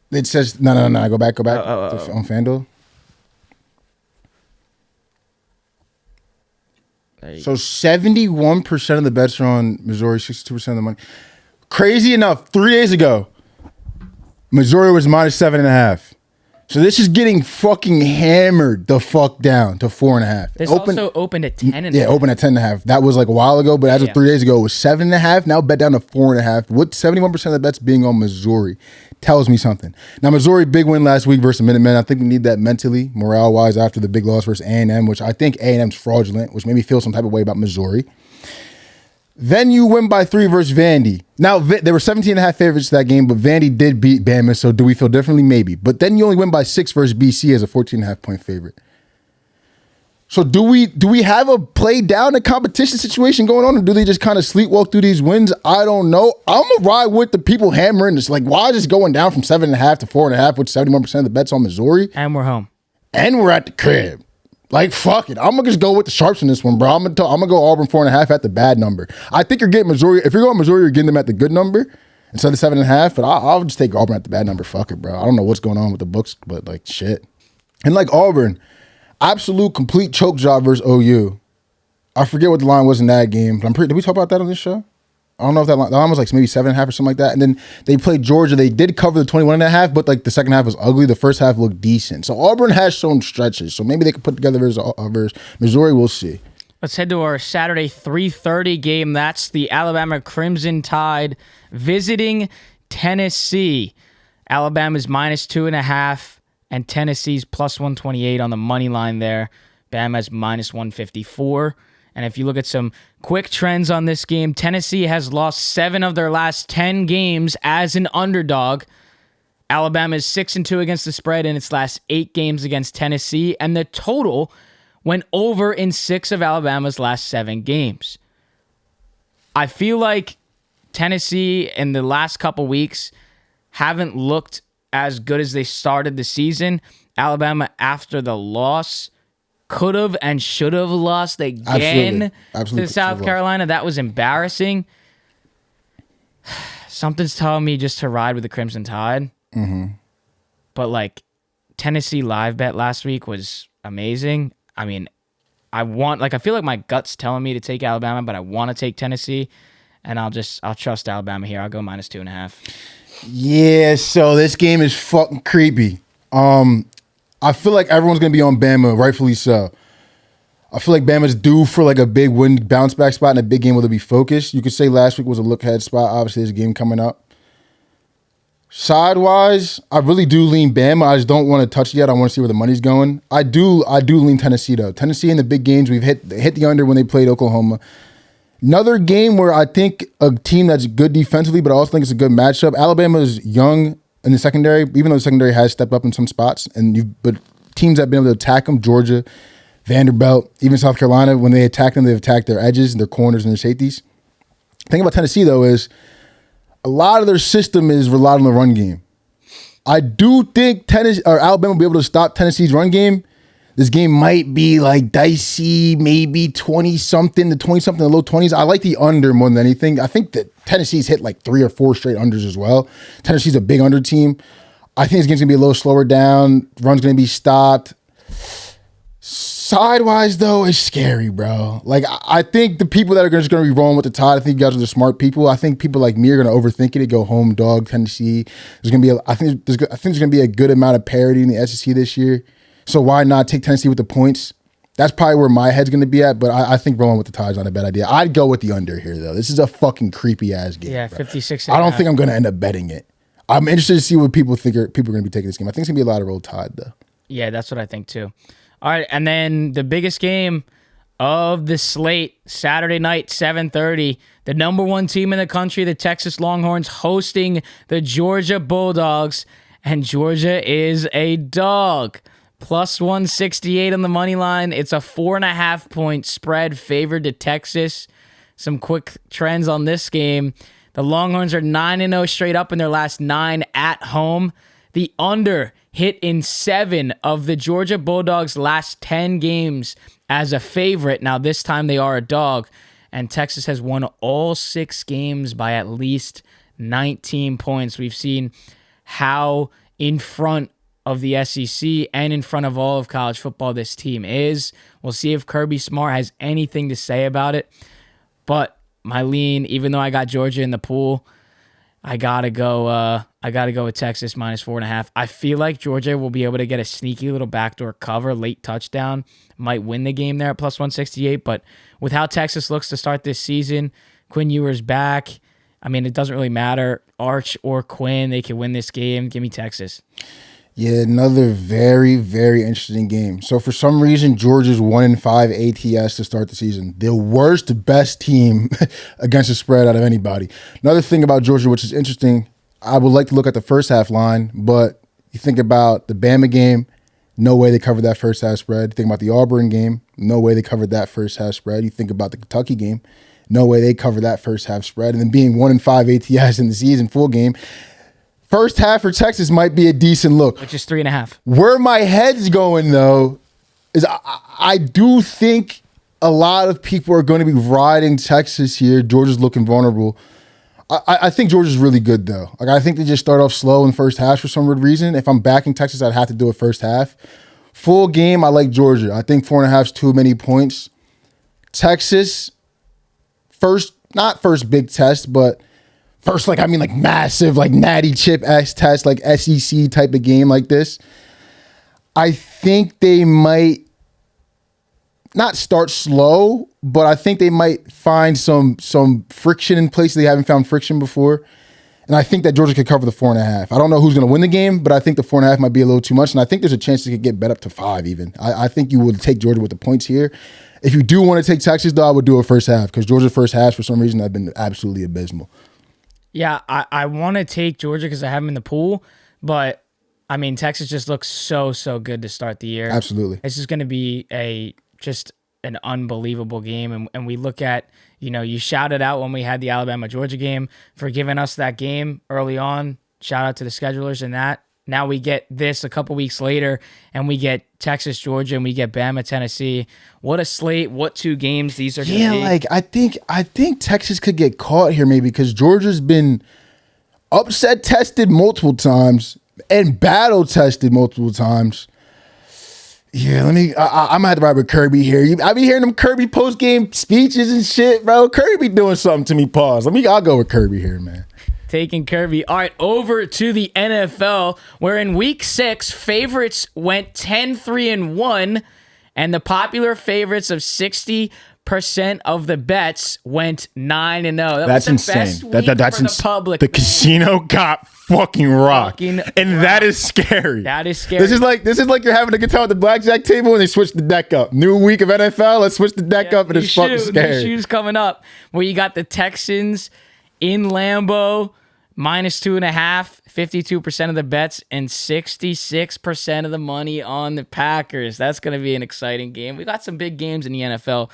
It says no. Go back on FanDuel. So 71% of the bets are on Missouri, 62% of the money. Crazy enough, 3 days ago, Missouri was minus 7.5. So this is getting fucking hammered the fuck down to 4.5. This also opened at 10.5. Yeah, opened at 10.5. That was like a while ago, but as of 3 days ago, it was 7.5. Now bet down to 4.5. With 71% of the bets being on Missouri, tells me something. Now Missouri, big win last week versus Minutemen. I think we need that mentally, morale-wise, after the big loss versus A&M, which I think A&M's fraudulent, which made me feel some type of way about Missouri. Then you win by 3 versus Vandy. Now, there were 17.5 favorites to that game, but Vandy did beat Bama, so do we feel differently? Maybe. But then you only win by 6 versus BC as a 14.5 point favorite. So do we have a play down the competition situation going on, or do they just kind of sleepwalk through these wins? I don't know. I'm going to ride with the people hammering this. Like, why is it going down from 7.5 to 4.5 with 71% of the bets on Missouri? And we're home. And we're at the crib. Like, fuck it. I'm going to just go with the sharps in this one, bro. I'm going to go Auburn 4.5 at the bad number. I think you're getting Missouri. If you're going Missouri, you're getting them at the good number instead of 7.5. But I'll just take Auburn at the bad number. Fuck it, bro. I don't know what's going on with the books, but like, shit. And like Auburn, absolute complete choke job versus OU. I forget what the line was in that game, but did we talk about that on this show? I don't know if the line was like maybe 7.5 or something like that. And then they played Georgia. They did cover the 21.5, but like the second half was ugly. The first half looked decent. So Auburn has shown stretches. So maybe they could put together versus Missouri. We'll see. Let's head to our Saturday 3:30 game. That's the Alabama Crimson Tide visiting Tennessee. Alabama's minus 2.5 and Tennessee's plus 128 on the money line there. Bama's minus 154. And if you look at some quick trends on this game, Tennessee has lost 7 of their last 10 games as an underdog. Alabama is 6-2 against the spread in its last 8 games against Tennessee, and the total went over in 6 of Alabama's last 7 games. I feel like Tennessee in the last couple weeks haven't looked as good as they started the season. Alabama, after the loss, could have and should have lost again Absolutely. to South Carolina. That was embarrassing. Something's telling me just to ride with the Crimson Tide. Mm-hmm. But like Tennessee live bet last week was amazing. I mean, I feel like my gut's telling me to take Alabama, but I want to take Tennessee, and I'll trust Alabama here. I'll go minus 2.5. Yeah, so this game is fucking creepy. I feel like everyone's going to be on Bama, rightfully so. I feel like Bama's due for like a big win, bounce back spot in a big game where they'll be focused. You could say last week was a look ahead spot. Obviously, there's a game coming up. Sidewise, I really do lean Bama. I just don't want to touch it yet. I want to see where the money's going. I do lean Tennessee though. Tennessee in the big games, we've hit the under when they played Oklahoma. Another game where I think a team that's good defensively, but I also think it's a good matchup. Alabama is young in the secondary, even though the secondary has stepped up in some spots, but teams that have been able to attack them, Georgia, Vanderbilt, even South Carolina, when they attack them, they've attacked their edges and their corners and their safeties. The thing about Tennessee though is a lot of their system is relied on the run game. I do think Alabama will be able to stop Tennessee's run game. This game might be like dicey, maybe 20-something, the low 20s. I like the under more than anything. I think that Tennessee's hit like 3 or 4 straight unders as well. Tennessee's a big under team. I think this game's going to be a little slower down. Run's going to be stopped. Sidewise, though, is scary, bro. Like, I think the people that are just going to be rolling with the tide, I think you guys are the smart people. I think people like me are going to overthink it and go home dog Tennessee. There's going to be, I think there's going to be a good amount of parity in the SEC this year. So why not take Tennessee with the points? That's probably where my head's going to be at, but I think rolling with the tide is not a bad idea. I'd go with the under here, though. This is a fucking creepy-ass game. Yeah, bro. 56. I don't think I'm going to end up betting it. I'm interested to see what people think people are going to be taking this game. I think it's going to be a lot of roll tide, though. Yeah, that's what I think, too. All right, and then the biggest game of the slate, Saturday night, 7:30. The number 1 team in the country, the Texas Longhorns, hosting the Georgia Bulldogs, and Georgia is a dog. Plus 168 on the money line. It's a 4.5-point spread favored to Texas. Some quick trends on this game. The Longhorns are 9-0 straight up in their last 9 at home. The under hit in 7 of the Georgia Bulldogs' last 10 games as a favorite. Now, this time they are a dog, and Texas has won all 6 games by at least 19 points. We've seen how in front of the SEC and in front of all of college football this team is. We'll see if Kirby Smart has anything to say about it. But my lean, even though I got Georgia in the pool, I gotta go with Texas minus 4.5. I feel like Georgia will be able to get a sneaky little backdoor cover, late touchdown, might win the game there at plus 168. But with how Texas looks to start this season, Quinn Ewers back. I mean, it doesn't really matter. Arch or Quinn, they can win this game. Give me Texas. Yeah, another very, very interesting game. So for some reason, Georgia's 1-5 ATS to start the season. The worst, best team against the spread out of anybody. Another thing about Georgia, which is interesting, I would like to look at the first half line, but you think about the Bama game, no way they covered that first half spread. You think about the Auburn game, no way they covered that first half spread. You think about the Kentucky game, no way they covered that first half spread. And then being 1-5 ATS in the season, full game, first half for Texas might be a decent look. Which is 3.5. Where my head's going, though, is I do think a lot of people are going to be riding Texas here. Georgia's looking vulnerable. I think Georgia's really good, though. Like, I think they just start off slow in the first half for some weird reason. If I'm backing Texas, I'd have to do it first half. Full game, I like Georgia. I think 4.5 is too many points. Texas, not first big test, but first, like massive, like natty chip-esque test, like SEC type of game like this. I think they might not start slow, but I think they might find some friction in places they haven't found friction before. And I think that Georgia could cover the 4.5. I don't know who's going to win the game, but I think the 4.5 might be a little too much. And I think there's a chance it could get bet up to 5 even. I think you would take Georgia with the points here. If you do want to take Texas, though, I would do a first half because Georgia's first half, for some reason, have been absolutely abysmal. Yeah, I want to take Georgia because I have them in the pool, but I mean, Texas just looks so good to start the year. Absolutely. This is going to be just an unbelievable game. And we look at, you shouted out when we had the Alabama-Georgia game for giving us that game early on. Shout out to the schedulers in that. Now we get this a couple weeks later, and we get Texas, Georgia, and we get Bama, Tennessee. What a slate! What 2 games these are going to be? Yeah, like I think Texas could get caught here maybe because Georgia's been upset tested multiple times and battle tested multiple times. Yeah, I'm gonna have to ride with Kirby here. I be hearing them Kirby post game speeches and shit, bro. Kirby doing something to me. Pause. I'll go with Kirby here, man. Taking Kirby. All right, over to the NFL, where in week 6, favorites went 10-3-1, and the popular favorites of 60% 66% of the bets went 9-0. That's was the insane. Best week That's for the public. The man. casino got fucking rocked, that is scary. That is scary. This is like you're having a guitar at the blackjack table and they switch the deck up. New week of NFL, let's switch the deck up, and it's fucking scary. New shoes coming up. Where you got the Texans in Lambeau -2.5, 52% of the bets, and 66% of the money on the Packers. That's going to be an exciting game. We got some big games in the NFL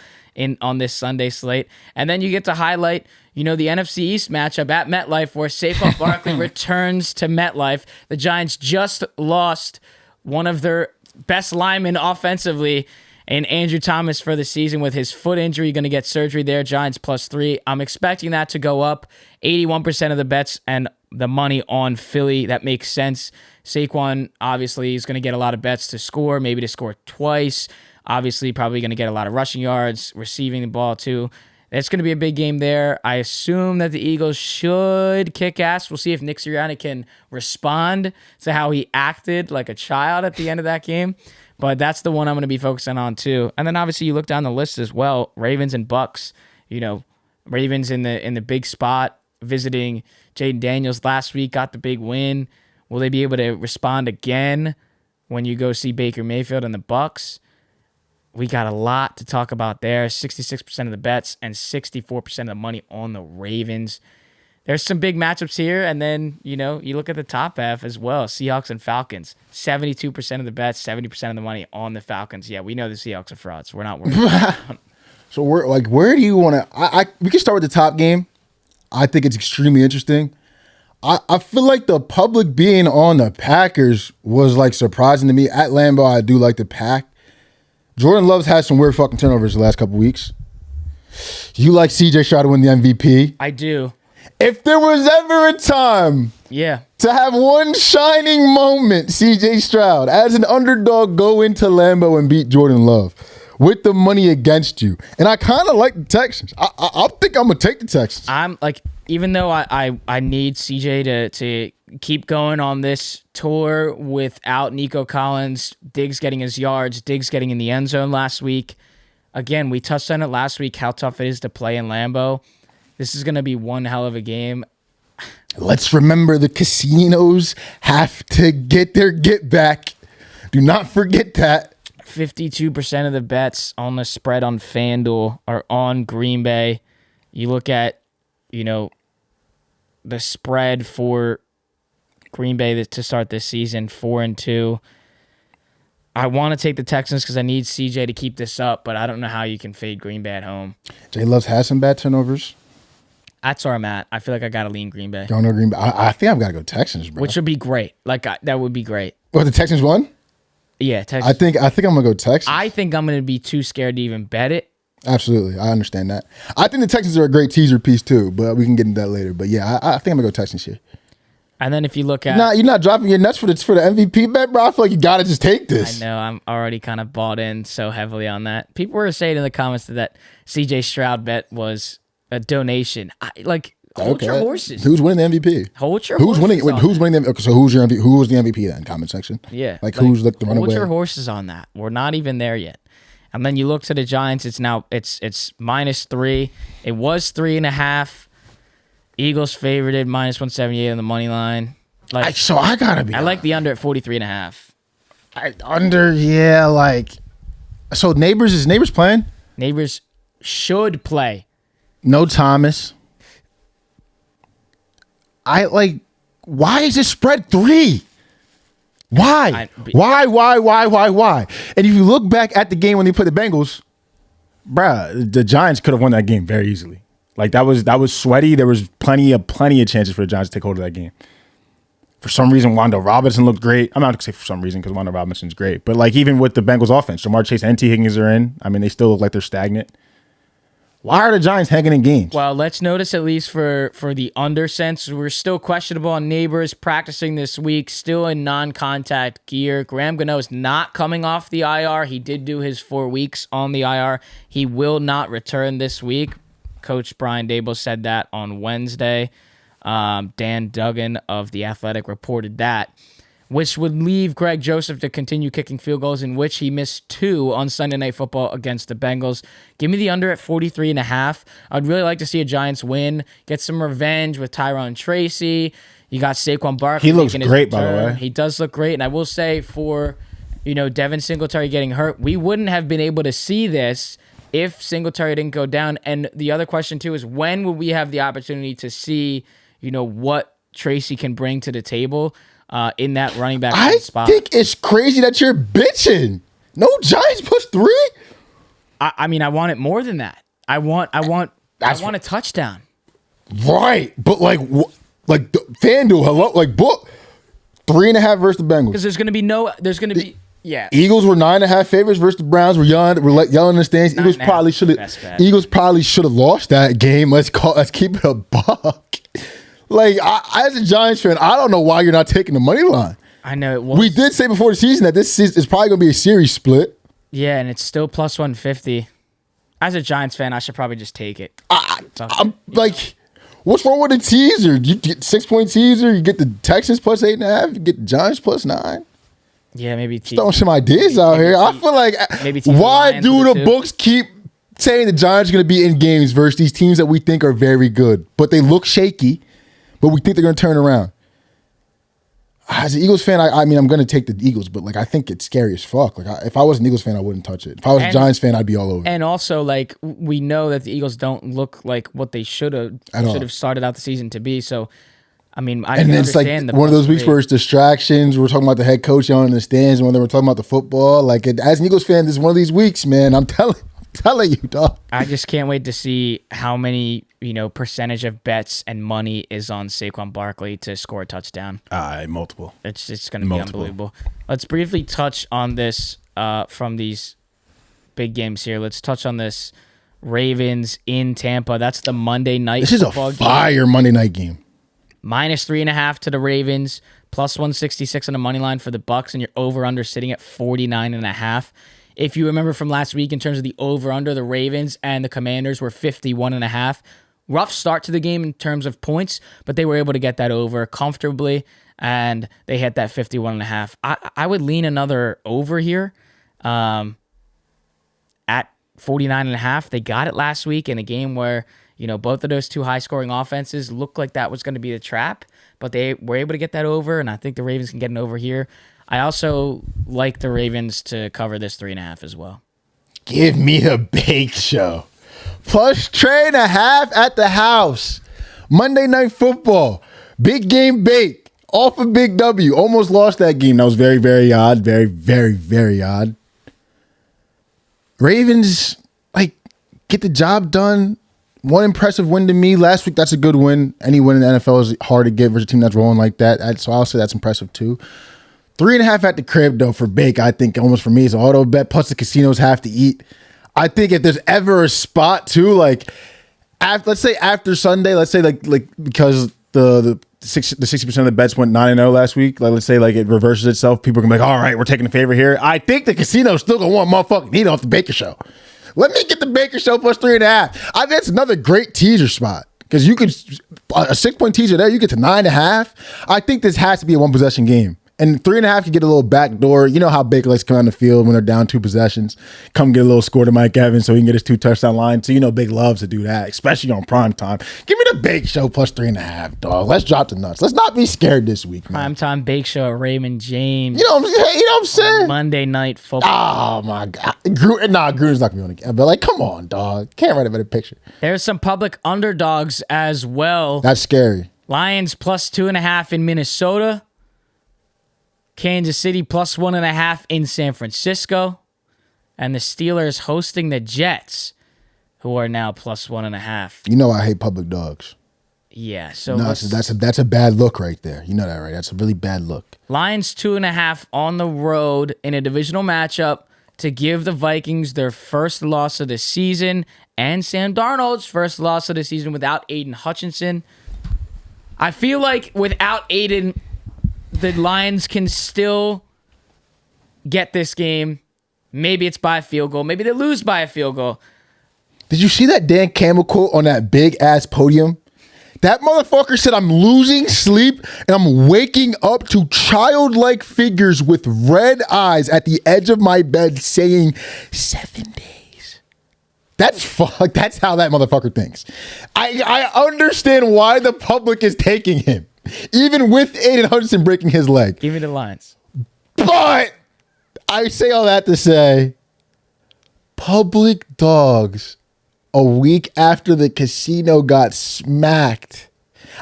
on this Sunday slate. And then you get to highlight, the NFC East matchup at MetLife, where Saquon Barkley returns to MetLife. The Giants just lost one of their best linemen offensively, and Andrew Thomas for the season with his foot injury, going to get surgery there. Giants +3. I'm expecting that to go up. 81% of the bets and the money on Philly. That makes sense. Saquon obviously is going to get a lot of bets to score, maybe to score twice. Obviously, probably going to get a lot of rushing yards, receiving the ball too. It's going to be a big game there. I assume that the Eagles should kick ass. We'll see if Nick Sirianni can respond to how he acted like a child at the end of that game. But that's the one I'm going to be focusing on too. And then obviously you look down the list as well. Ravens and Bucks. Ravens in the big spot, visiting Jaden Daniels last week, got the big win. Will they be able to respond again when you go see Baker Mayfield and the Bucks? We got a lot to talk about there. 66% of the bets and 64% of the money on the Ravens. There's some big matchups here, and then, you look at the top half as well. Seahawks and Falcons. 72% of the bets, 70% of the money on the Falcons. Yeah, we know the Seahawks are frauds. We're not worried about them. So where do you want to? We can start with the top game. I think it's extremely interesting. I feel like the public being on the Packers was surprising to me. At Lambeau, I do like the Pack. Jordan Love's had some weird fucking turnovers the last couple weeks. You like CJ Stroud to win the MVP? I do. If there was ever a time to have one shining moment, CJ Stroud, as an underdog, go into Lambeau and beat Jordan Love with the money against you. And I kind of like the Texans. I think I'm going to take the Texans. I'm even though I need CJ to keep going on this tour without Nico Collins, Diggs getting his yards, Diggs getting in the end zone last week. Again, we touched on it last week, how tough it is to play in Lambeau. This is going to be one hell of a game. Let's remember the casinos have to get their get back. Do not forget that. 52% of the bets on the spread on FanDuel are on Green Bay. You look at, the spread for Green Bay to start this season, 4-2. I want to take the Texans because I need CJ to keep this up, but I don't know how you can fade Green Bay at home. Jay Love's has some bad turnovers. That's where I'm at. I feel like I got to lean Green Bay. Don't know Green Bay. I think I've got to go Texans, bro. Which would be great. That would be great. What, the Texans won? Yeah, Texans. I think I'm going to go Texans. I think I'm going to be too scared to even bet it. Absolutely. I understand that. I think the Texans are a great teaser piece too, but we can get into that later. But yeah, I think I'm going to go Texans here. And then if you look at... You're not dropping your nuts for the MVP bet, bro? I feel like you got to just take this. I know. I'm already kind of bought in so heavily on that. People were saying in the comments that CJ Stroud bet was a donation. Hold your horses. Who's winning the MVP? Hold your horses. Who's winning the MVP? Okay, so who's your MVP? Who was the MVP then? Comment section. Yeah. Who's the runaway? Hold your horses on that. We're not even there yet. And then you look to the Giants. It's -3. It was 3.5. Eagles favored it -178 on the money line. So I gotta be. I like the under at 43.5. So is Neighbors playing? Neighbors should play. No Thomas. Why is it spread 3? Why? Why? And if you look back at the game when they played the Bengals, bruh, the Giants could have won that game very easily. That was sweaty. There was plenty of chances for the Giants to take hold of that game. For some reason, Wanda Robinson looked great. I'm not going to say for some reason because Wanda Robinson's great. But even with the Bengals offense, Jamar Chase and T. Higgins are in. I mean, they still look like they're stagnant. Why are the Giants hanging in games? Well, let's notice at least for the under sense, we're still questionable on Neighbors practicing this week, still in non-contact gear. Graham Gano is not coming off the IR. He did do his 4 weeks on the IR. He will not return this week. Coach Brian Dable said that on Wednesday. Dan Duggan of The Athletic reported that. which would leave Greg Joseph to continue kicking field goals, in which he missed 2 on Sunday Night Football against the Bengals. Give me the under at 43.5. I'd really like to see a Giants win, get some revenge with Tyron Tracy. You got Saquon Barkley. He looks great, by the way. He does look great, and I will say for Devin Singletary getting hurt, we wouldn't have been able to see this if Singletary didn't go down. And the other question too is, when will we have the opportunity to see what Tracy can bring to the table in that running back spot? I think it's crazy that you're bitching. No Giants plus 3. I mean, I want it more than that. I want a touchdown. Right, but like FanDuel, hello, like book 3.5 versus the Bengals. Because there's gonna be. Yeah. Eagles were 9.5 favorites versus the Browns. We're yelling in the stands. Eagles probably should have lost that game. Let's keep it a buck. Like, as a Giants fan, I don't know why you're not taking the money line. I know it was. We did say before the season that this is probably going to be a series split. Yeah, and it's still plus 150. As a Giants fan, I should probably just take it. I'm like, what's wrong with the teaser? You get 6-point teaser. You get the Texans plus 8.5. You get the Giants plus 9. Yeah, maybe throwing some ideas out here. I feel like, why do the books keep saying the Giants are going to be in games versus these teams that we think are very good, but they look shaky, but we think they're going to turn around? As an Eagles fan, I mean, I'm going to take the Eagles, but like, I think it's scary as fuck. Like, if I was an Eagles fan, I wouldn't touch it. If I was a Giants fan, I'd be all over it. And also, like, we know that the Eagles don't look like what they should have started out the season to be. So, I mean, I can understand one of those weeks where it's distractions. We're talking about the head coach yelling in the stands, and when they were talking about the football. Like, as an Eagles fan, this is one of these weeks, man. I'm telling you, dog. I just can't wait to see how many percentage of bets and money is on Saquon Barkley to score a touchdown. Multiple. It's going to be unbelievable. Let's briefly touch on this from these big games here. Let's touch on this Ravens in Tampa. That's the Monday night. This is a fire Monday night game. Minus 3.5 to the Ravens, plus 166 on the money line for the Bucks, and your over/under sitting at 49.5. If you remember from last week, in terms of the over/under, the Ravens and the Commanders were 51.5. Rough start to the game in terms of points, but they were able to get that over comfortably, and they hit that 51.5. I would lean another over here at 49.5. They got it last week in a game where both of those two high-scoring offenses looked like that was going to be the trap, but they were able to get that over, and I think the Ravens can get an over here. I also like the Ravens to cover this 3.5 as well. Give me the bake show. Plus 3.5 at the house. Monday Night Football. Big game bake. Off a big W. Almost lost that game. That was very, very odd. Very, very, very odd. Ravens, get the job done. One impressive win to me last week. That's a good win. Any win in the NFL is hard to get versus a team that's rolling like that. So I'll say that's impressive too. 3.5 at the crib though for Bake. I think almost for me is an auto bet. Plus the casinos have to eat. I think if there's ever a spot too, let's say after Sunday, let's say because the 60% of the bets went 9-0 last week. Let's say it reverses itself. People are gonna be like, all right, we're taking a favor here. I think the casino's still gonna want motherfucking eat off the Baker Show. Let me get the Baker Show plus 3.5. I think that's another great teaser spot because you could a 6-point teaser there. You get to 9.5. I think this has to be a 1-possession game. And 3.5 can get a little backdoor. You know how Baker likes to come on the field when they're down 2 possessions. Come get a little score to Mike Evans so he can get his 2 touchdown line. So Big loves to do that, especially on prime time. Give me the Bake Show plus 3.5, dog. Let's drop the nuts. Let's not be scared this week, man. Primetime Bake Show at Raymond James. You know what I'm saying? Monday Night Football. Oh, my God. Gruden's not going to be on again. But, come on, dog. Can't write a better picture. There's some public underdogs as well. That's scary. Lions plus 2.5 in Minnesota. Kansas City plus 1.5 in San Francisco. And the Steelers hosting the Jets, who are now plus 1.5. You know I hate public dogs. Yeah, so that's a bad look right there. You know that, right? That's a really bad look. Lions 2.5 on the road in a divisional matchup to give the Vikings their first loss of the season and Sam Darnold's first loss of the season without Aiden Hutchinson. I feel like without Aiden, the Lions can still get this game. Maybe it's by a field goal. Maybe they lose by a field goal. Did you see that Dan Campbell quote on that big-ass podium? That motherfucker said, I'm losing sleep and I'm waking up to childlike figures with red eyes at the edge of my bed saying 7 days. That's fuck. That's how that motherfucker thinks. I understand why the public is taking him, even with Aiden Hutchinson breaking his leg. Give me the lines. But I say all that to say, public dogs a week after the casino got smacked.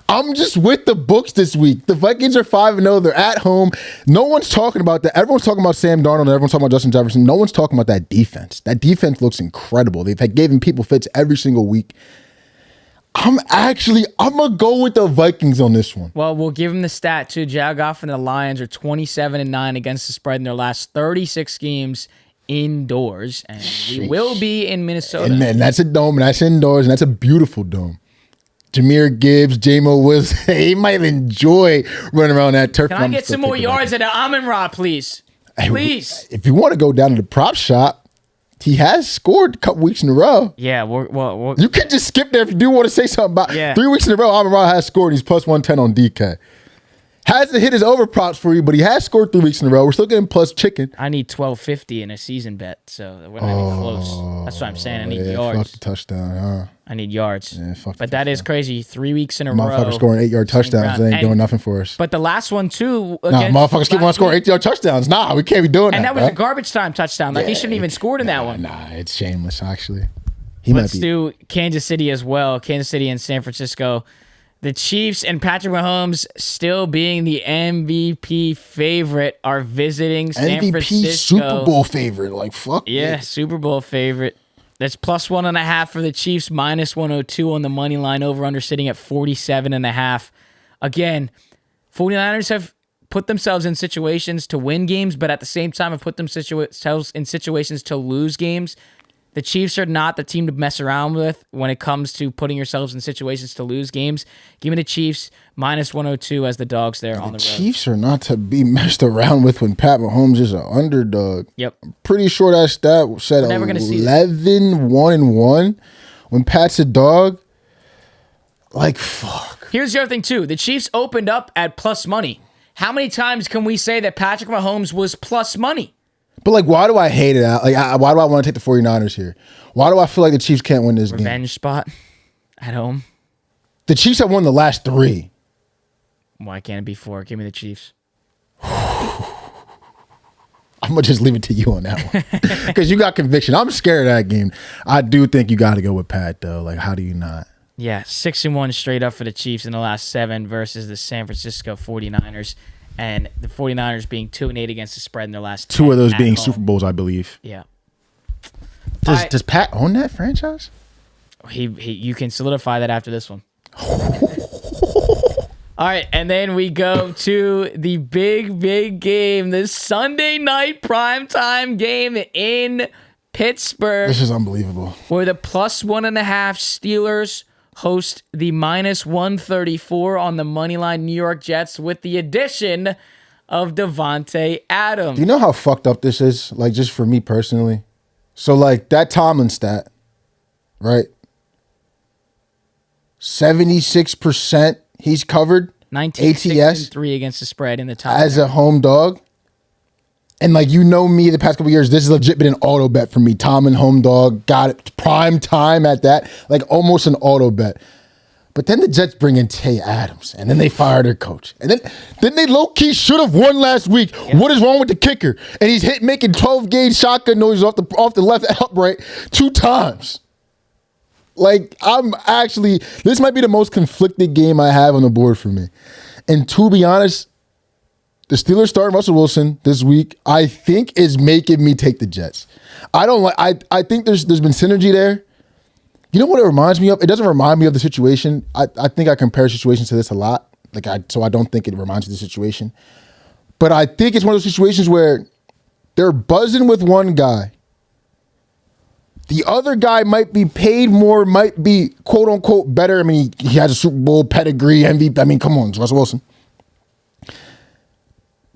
I'm just with the books this week. The Vikings are 5-0. They're at home. No one's talking about that. Everyone's talking about Sam Darnold and everyone's talking about Justin Jefferson. No one's talking about that defense. That defense looks incredible. They've given people fits every single week. I'm going to go with the Vikings on this one. Well, we'll give him the stat, too. Jared Goff and the Lions are 27-9 against the spread in their last 36 games indoors, and we will be in Minnesota. And man, that's a dome, and that's indoors, and that's a beautiful dome. Jameer Gibbs, J-Mo Wills, he might enjoy running around that turf. Can I get some more yards at the Amon Ra, please? Please. If you want to go down to the prop shop, he has scored a couple weeks in a row. Yeah, you can just skip there if you do want to say something about 3 weeks in a row. Amon Ra has scored. He's plus 110 on DK. Hasn't hit his over props for you, but he has scored 3 weeks in a row. We're still getting plus chicken. I need 1250 in a season bet, so we're not even close. That's what I'm saying. I need yards. Fuck the touchdown, huh? I need yards. Yeah, but that is crazy. 3 weeks in a row. Motherfuckers scoring 8-yard touchdowns. They ain't doing nothing for us. But the last one, too. Motherfuckers keep on scoring 8-yard touchdowns. Nah, we can't be doing that. And that was a garbage time touchdown. Like, he shouldn't even scored in that one. Nah, it's shameless, actually. Let's do Kansas City as well. Kansas City and San Francisco. The Chiefs and Patrick Mahomes, still being the MVP favorite, are visiting San Francisco. Super Bowl favorite. Like, fuck. Yeah, Super Bowl favorite. That's plus 1.5 for the Chiefs, minus 102 on the money line, over-under sitting at 47.5. Again, 49ers have put themselves in situations to win games, but at the same time have put themselves in situations to lose games. The Chiefs are not the team to mess around with when it comes to putting yourselves in situations to lose games. Give me the Chiefs, minus 102 as the dogs there on the road. The Chiefs are not to be messed around with when Pat Mahomes is an underdog. Yep. I'm pretty sure that stat said 11-1-1 when Pat's a dog. Like, fuck. Here's the other thing, too. The Chiefs opened up at plus money. How many times can we say that Patrick Mahomes was plus money? But, like, why do I hate it? Like, why do I want to take the 49ers here? Why do I feel like the Chiefs can't win this game? Revenge spot at home. The Chiefs have won the last 3. Why can't it be 4? Give me the Chiefs. I'm going to just leave it to you on that one. Because you got conviction. I'm scared of that game. I do think you got to go with Pat, though. Like, how do you not? Yeah, 6-1 straight up for the Chiefs in the last 7 versus the San Francisco 49ers. And the 49ers being 2-8 against the spread in their last 2 of those being home. Super Bowls, I believe. Yeah. Does Pat own that franchise? You can solidify that after this one. All right, and then we go to the big game, the Sunday night primetime game in Pittsburgh. This is unbelievable. Where the plus 1.5 Steelers host the minus 134 on the moneyline New York Jets with the addition of Devontae Adams. Do you know how fucked up this is? Like, just for me personally. So, like, that Tomlin stat, right? 76% he's covered. 19-6-3 against the spread in the top. As a home dog. And, like, you know me the past couple of years, this has legit been an auto bet for me. Tomlin, home dog, got it. Prime time at that. Like, almost an auto bet. But then the Jets bring in Tay Adams, and then they fire their coach. And then they low-key should have won last week. Yep. What is wrong with the kicker? And he's making 12-gauge shotgun noises off the left upright 2 times. Like, this might be the most conflicted game I have on the board for me. And to be honest, the Steelers starting Russell Wilson this week, I think, is making me take the Jets. I think there's been synergy there. You know what it reminds me of? It doesn't remind me of the situation. I think I compare situations to this a lot. So I don't think it reminds me of the situation. But I think it's one of those situations where they're buzzing with one guy. The other guy might be paid more, might be quote unquote better. I mean, he has a Super Bowl pedigree, MVP. I mean, come on, it's Russell Wilson.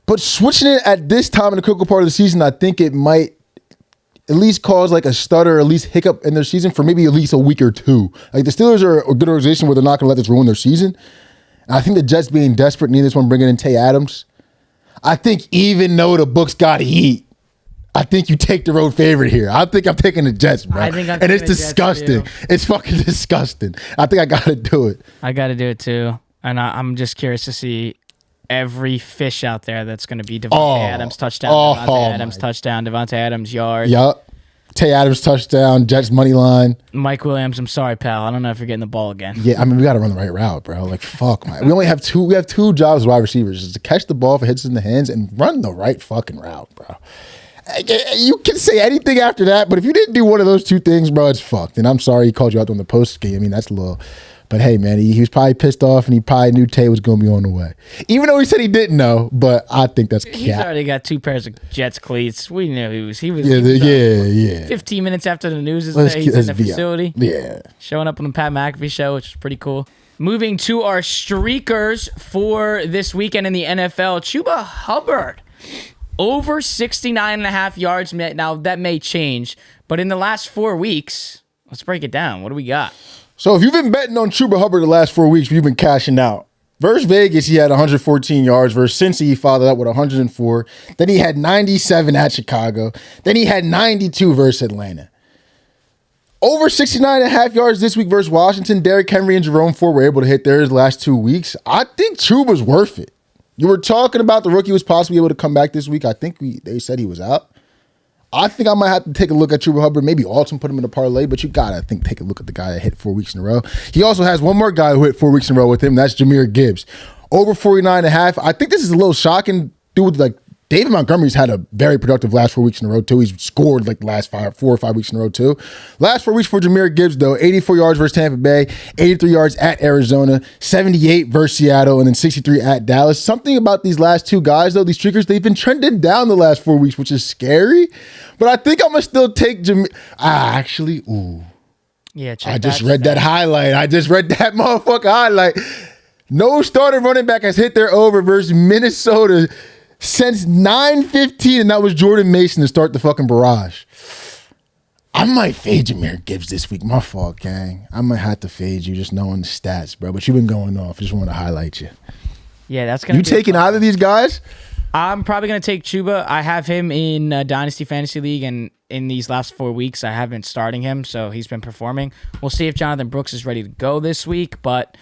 But switching it at this time in the critical part of the season, I think it might at least cause like a stutter, at least hiccup in their season for maybe at least a week or two. Like the Steelers are a good organization where they're not going to let this ruin their season. And I think the Jets being desperate need this one bringing in Tay Adams. I think even though the books got to eat, I think you take the road favorite here. I think I'm taking the Jets, bro. I think I'm and it's taking the disgusting. Jets too. It's fucking disgusting. I think I got to do it. I got to do it too. And I'm just curious to see every fish out there that's going to be Devontae Adams touchdown, Devontae Adams touchdown, Devontae Adams yard. Yup. Tay Adams touchdown, Jets money line. Mike Williams, I'm sorry, pal. I don't know if you're getting the ball again. Yeah, I mean, we got to run the right route, bro. Like, fuck, man. We only have two. We have two jobs as wide receivers: is to catch the ball if it hits in the hands and run the right fucking route, bro. You can say anything after that, but if you didn't do one of those two things, bro, it's fucked. And I'm sorry he called you out on the post game. I mean, that's a little. But hey, man, he was probably pissed off, and he probably knew Tay was going to be on the way. Even though he said he didn't know, but I think that's He's cap. already got 2 pairs of Jets cleats. We knew he was. Yeah. 15 minutes after the news is there, he's in the facility. Yeah. Showing up on the Pat McAfee show, which is pretty cool. Moving to our streakers for this weekend in the NFL. Chuba Hubbard, over 69.5 yards. Now, that may change, but in the last 4 weeks, let's break it down. What do we got? So if you've been betting on Chuba Hubbard the last 4 weeks, you've been cashing out. Versus Vegas, he had 114 yards. Versus Cincy, he followed up with 104. Then he had 97 at Chicago. Then he had 92 versus Atlanta. Over 69.5 yards this week versus Washington. Derrick Henry and Jerome Ford were able to hit theirs the last 2 weeks. I think Chuba's worth it. You were talking about the rookie was possibly able to come back this week. I think they said he was out. I think I might have to take a look at Chuba Hubbard. Maybe Alton put him in a parlay, but you got to take a look at the guy that hit 4 weeks in a row. He also has one more guy who hit 4 weeks in a row with him. That's Jahmyr Gibbs. Over 49.5. I think this is a little shocking. Dude, like David Montgomery's had a very productive last 4 weeks in a row, too. He's scored like the last 4 or 5 weeks in a row, too. Last 4 weeks for Jahmyr Gibbs, though, 84 yards versus Tampa Bay, 83 yards at Arizona, 78 versus Seattle, and then 63 at Dallas. Something about these last two guys, though, these streakers, they've been trending down the last 4 weeks, which is scary. But I think I'm going to still take Jahmyr. Yeah, check I just read that highlight. I just read that motherfucker highlight. No starting running back has hit their over versus Minnesota since 9-15, and that was Jordan Mason to start the fucking barrage. I might fade Jahmyr Gibbs this week. My fault, gang. I might have to fade you just knowing the stats, bro. But you've been going off. Just want to highlight you. Yeah, that's going to be... You taking either of these guys? I'm probably going to take Chuba. I have him in Dynasty Fantasy League, and in these last 4 weeks, I have been starting him, so he's been performing. We'll see if Jonathan Brooks is ready to go this week, but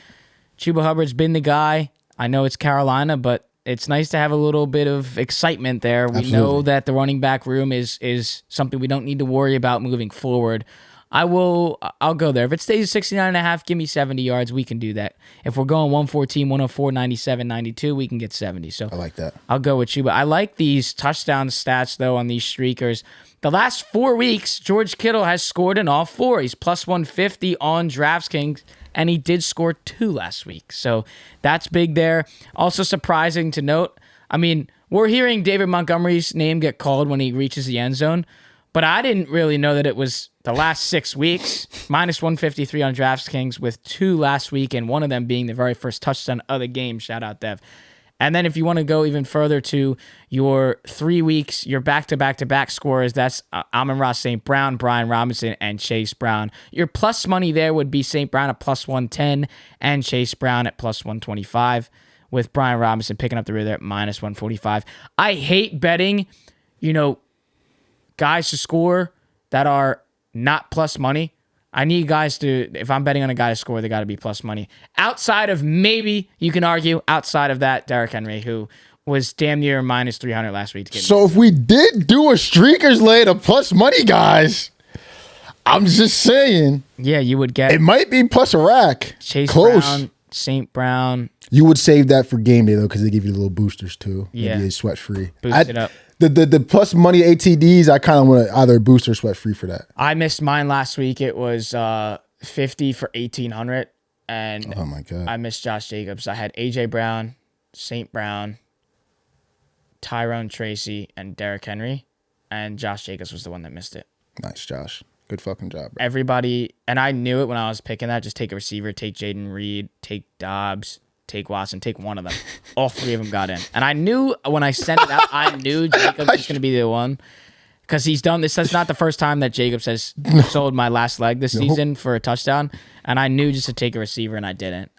Chuba Hubbard's been the guy. I know it's Carolina, but it's nice to have a little bit of excitement there. We know that the running back room is something we don't need to worry about moving forward. I'll go there. If it stays 69.5, give me 70 yards. We can do that. If we're going 114, 104, 97, 92, we can get 70. So I like that. I'll go with you. But I like these touchdown stats, though, on these streakers. The last 4 weeks, George Kittle has scored in all 4. He's plus 150 on DraftKings, and he did score 2 last week. So that's big there. Also surprising to note, I mean, we're hearing David Montgomery's name get called when he reaches the end zone, but I didn't really know that it was the last 6 weeks. Minus 153 on DraftKings with 2 last week, and one of them being the very first touchdown of the game. Shout out, Dev. And then if you want to go even further to your 3 weeks, your back-to-back-to-back scorers, that's Amon-Ra St. Brown, Brian Robinson, and Chase Brown. Your plus money there would be St. Brown at plus 110 and Chase Brown at plus 125, with Brian Robinson picking up the rear there at minus 145. I hate betting, guys to score that are not plus money. I need guys to, if I'm betting on a guy to score, they got to be plus money. Outside of, maybe you can argue, outside of that, Derrick Henry, who was damn near minus 300 last week. So if we did do a streakers lay of plus money, guys, I'm just saying. Yeah, you would get. It might be plus a rack. Chase Close. Brown, St. Brown. You would save that for game day, though, because they give you the little boosters, too. Yeah. Maybe it's sweat free. Boost it up. The plus money ATDs, I kind of want to either boost or sweat free for that. I missed mine last week. It was 50 for 1,800. And oh my God. I missed Josh Jacobs. I had A.J. Brown, St. Brown, Tyrone Tracy, and Derrick Henry. And Josh Jacobs was the one that missed it. Nice, Josh. Good fucking job, bro. Everybody, and I knew it when I was picking that, just take a receiver, take Jaden Reed, take Dobbs, take Watson, take one of them. All 3 of them got in. And I knew when I sent it out, I knew Jacobs was going to be the one. because he's done this. That's not the first time that Jacobs has sold my last leg this season for a touchdown, and I knew just to take a receiver, and I didn't.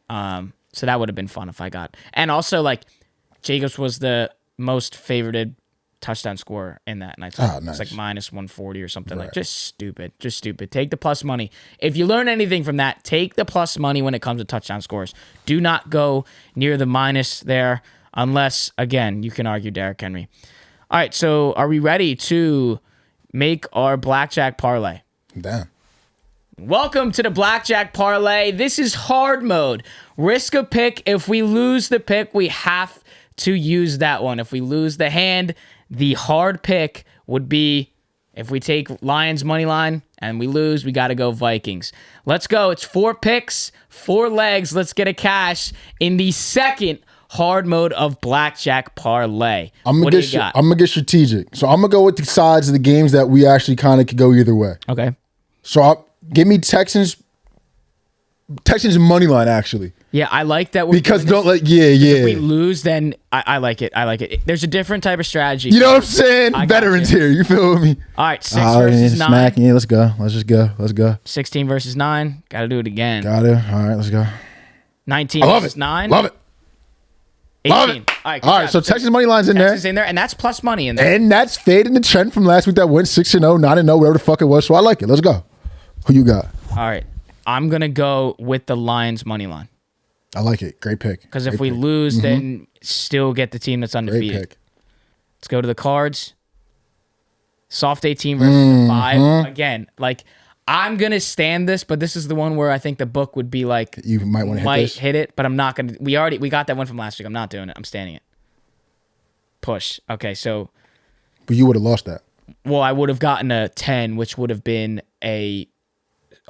So that would have been fun if I got. And also, like, Jacobs was the most favorited touchdown scorer in that, and I took nice. It's like minus 140 or something. Like, just stupid. Take the plus money. If you learn anything from that, take the plus money when it comes to touchdown scores. Do not go near the minus there unless, again, you can argue Derrick Henry. All right, so are we ready to make our Blackjack parlay? Damn. Welcome to the Blackjack parlay. This is hard mode. Risk a pick. If we lose the pick, we have to use that one. If we lose the hand, the hard pick would be if we take Lions money line and we lose, we got to go Vikings. Let's go. It's 4 picks, 4 legs. Let's get a cash in the second hard mode of Blackjack parlay. What do you got? I'm gonna get strategic. So I'm gonna go with the sides of the games that we actually kind of could go either way. Okay. So give me Texans money line actually. Yeah, I like that. Because If we yeah. lose, then I like it. There's a different type of strategy. You know what I'm saying? Veterans here. You feel me? All right, 6 versus 9. Smack. Yeah, let's go. Let's just go. Let's go. 16 versus 9. Got to do it again. Got it. All right, let's go. 19 I love versus it. 9. Love it. 18. Love it. All right, so Texas money line's in Texas there. in there, and that's plus money in there. And that's fading the trend from last week that went 6-0, 9-0, whatever the fuck it was. So I like it. Let's go. Who you got? All right. I'm going to go with the Lions money line. I like it. Great pick. Because if we lose, then still get the team that's undefeated. Great pick. Let's go to the cards. Soft 18 versus 5. Again, like, I'm going to stand this, but this is the one where I think the book would be like, you might want to hit it, but I'm not going to. We got that one from last week. I'm not doing it. I'm standing it. Push. Okay, so. But you would have lost that. Well, I would have gotten a 10, which would have been a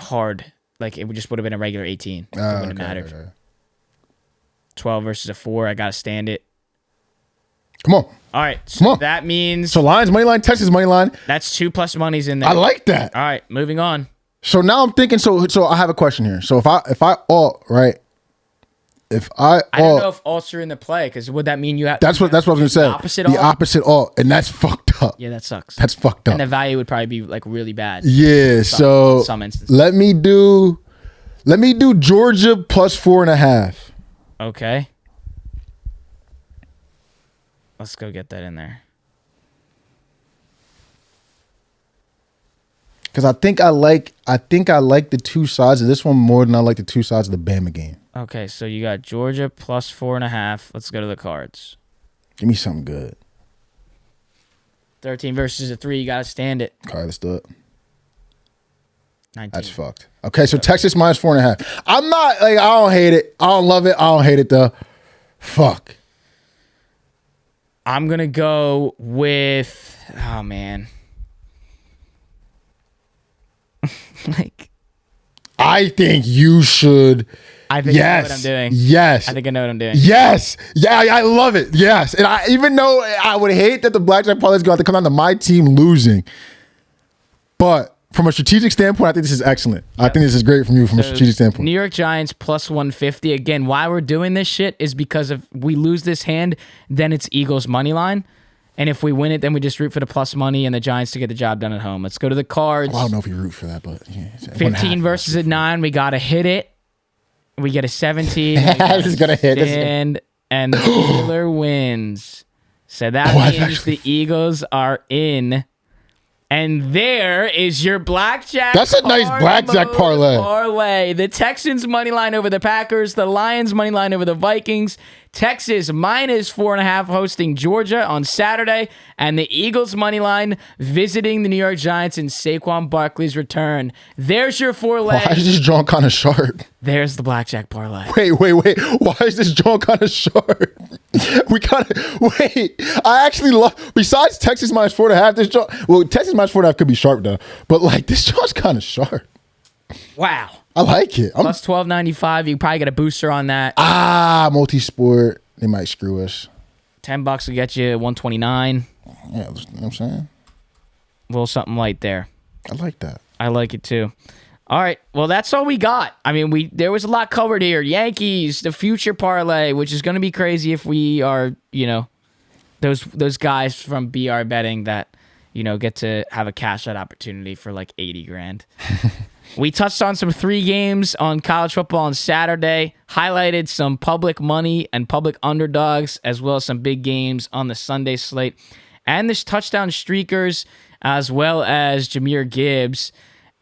hard, like, it just would have been a regular 18. It wouldn't have mattered. Okay. 12 versus a 4. I got to stand it. Come on. All right. So that means. So Lions money line, Texas money line. That's 2 plus monies in there. I like that. All right. Moving on. So now I'm thinking. So I have a question here. So if I alt right. I don't know if alts are in the play because would that mean you have? That's what I was gonna say. The opposite alt, and that's fucked up. Yeah, that sucks. That's fucked up. And the value would probably be like really bad. Yeah. So some instances. Let me do Georgia plus 4.5. Okay. Let's go get that in there. Because I think I like the 2 sides of this one more than I like the 2 sides of the Bama game. Okay, so you got Georgia plus 4.5. Let's go to the cards. Give me something good. 13 versus a 3. You got to stand it. Okay, let's do it. 19. That's fucked. Okay, so Texas minus 4.5. I'm not like, I don't hate it. I don't love it. I don't hate it though. Fuck. I'm going to go with, oh man. Like, I think you should. I think I know what I'm doing. Yes. I think I know what I'm doing. Yes. Yeah, I love it. Yes. And even though I would hate that the Blackjack parlays go out to come down to my team losing, but from a strategic standpoint, I think this is excellent. Yep. I think this is great from you from a strategic standpoint. New York Giants plus 150. Again, why we're doing this shit is because if we lose this hand, then it's Eagles money line. And if we win it, then we just root for the plus money and the Giants to get the job done at home. Let's go to the cards. Well, I don't know if you root for that, but yeah, 15 versus a 9. We got to hit it. We get a 17. This is going to hit. And the Steeler wins. So that means the Eagles are in. And there is your blackjack. That's a nice blackjack parlay. The Texans money line over the Packers. The Lions money line over the Vikings. Texas minus 4.5 hosting Georgia on Saturday. And the Eagles money line visiting the New York Giants in Saquon Barkley's return. There's your 4 legs. Why is this drawn kind of sharp? There's the blackjack parlay. Wait. Why is this drawn kind of sharp? We gotta wait. I actually love. Besides Texas minus 4.5, this draw. Well, Texas minus 4.5 could be sharp though, but like this draw's kind of sharp. Wow. I like it. Plus 12.95. You probably get a booster on that. Multi-sport. They might screw us. $10 will get you 129. Yeah, you know what I'm saying? A little something light there. I like that. I like it too. All right. Well, that's all we got. I mean, there was a lot covered here. Yankees, the future parlay, which is going to be crazy if we are, those guys from BR betting that, get to have a cash out opportunity for like 80 grand. We touched on some 3 games on college football on Saturday, highlighted some public money and public underdogs, as well as some big games on the Sunday slate, and this touchdown streakers, as well as Jahmyr Gibbs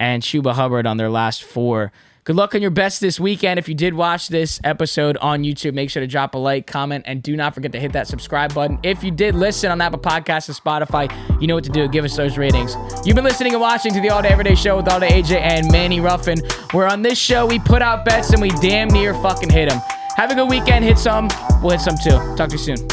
and Chuba Hubbard on their last 4. Good luck on your bets this weekend. If you did watch this episode on YouTube, make sure to drop a like, comment, and do not forget to hit that subscribe button. If you did listen on Apple Podcasts and Spotify, you know what to do. Give us those ratings. You've been listening and watching to the All Day Everyday Show with All Day AJ and Manny Ruffin, where on this show, we put out bets and we damn near fucking hit them. Have a good weekend. Hit some. We'll hit some too. Talk to you soon.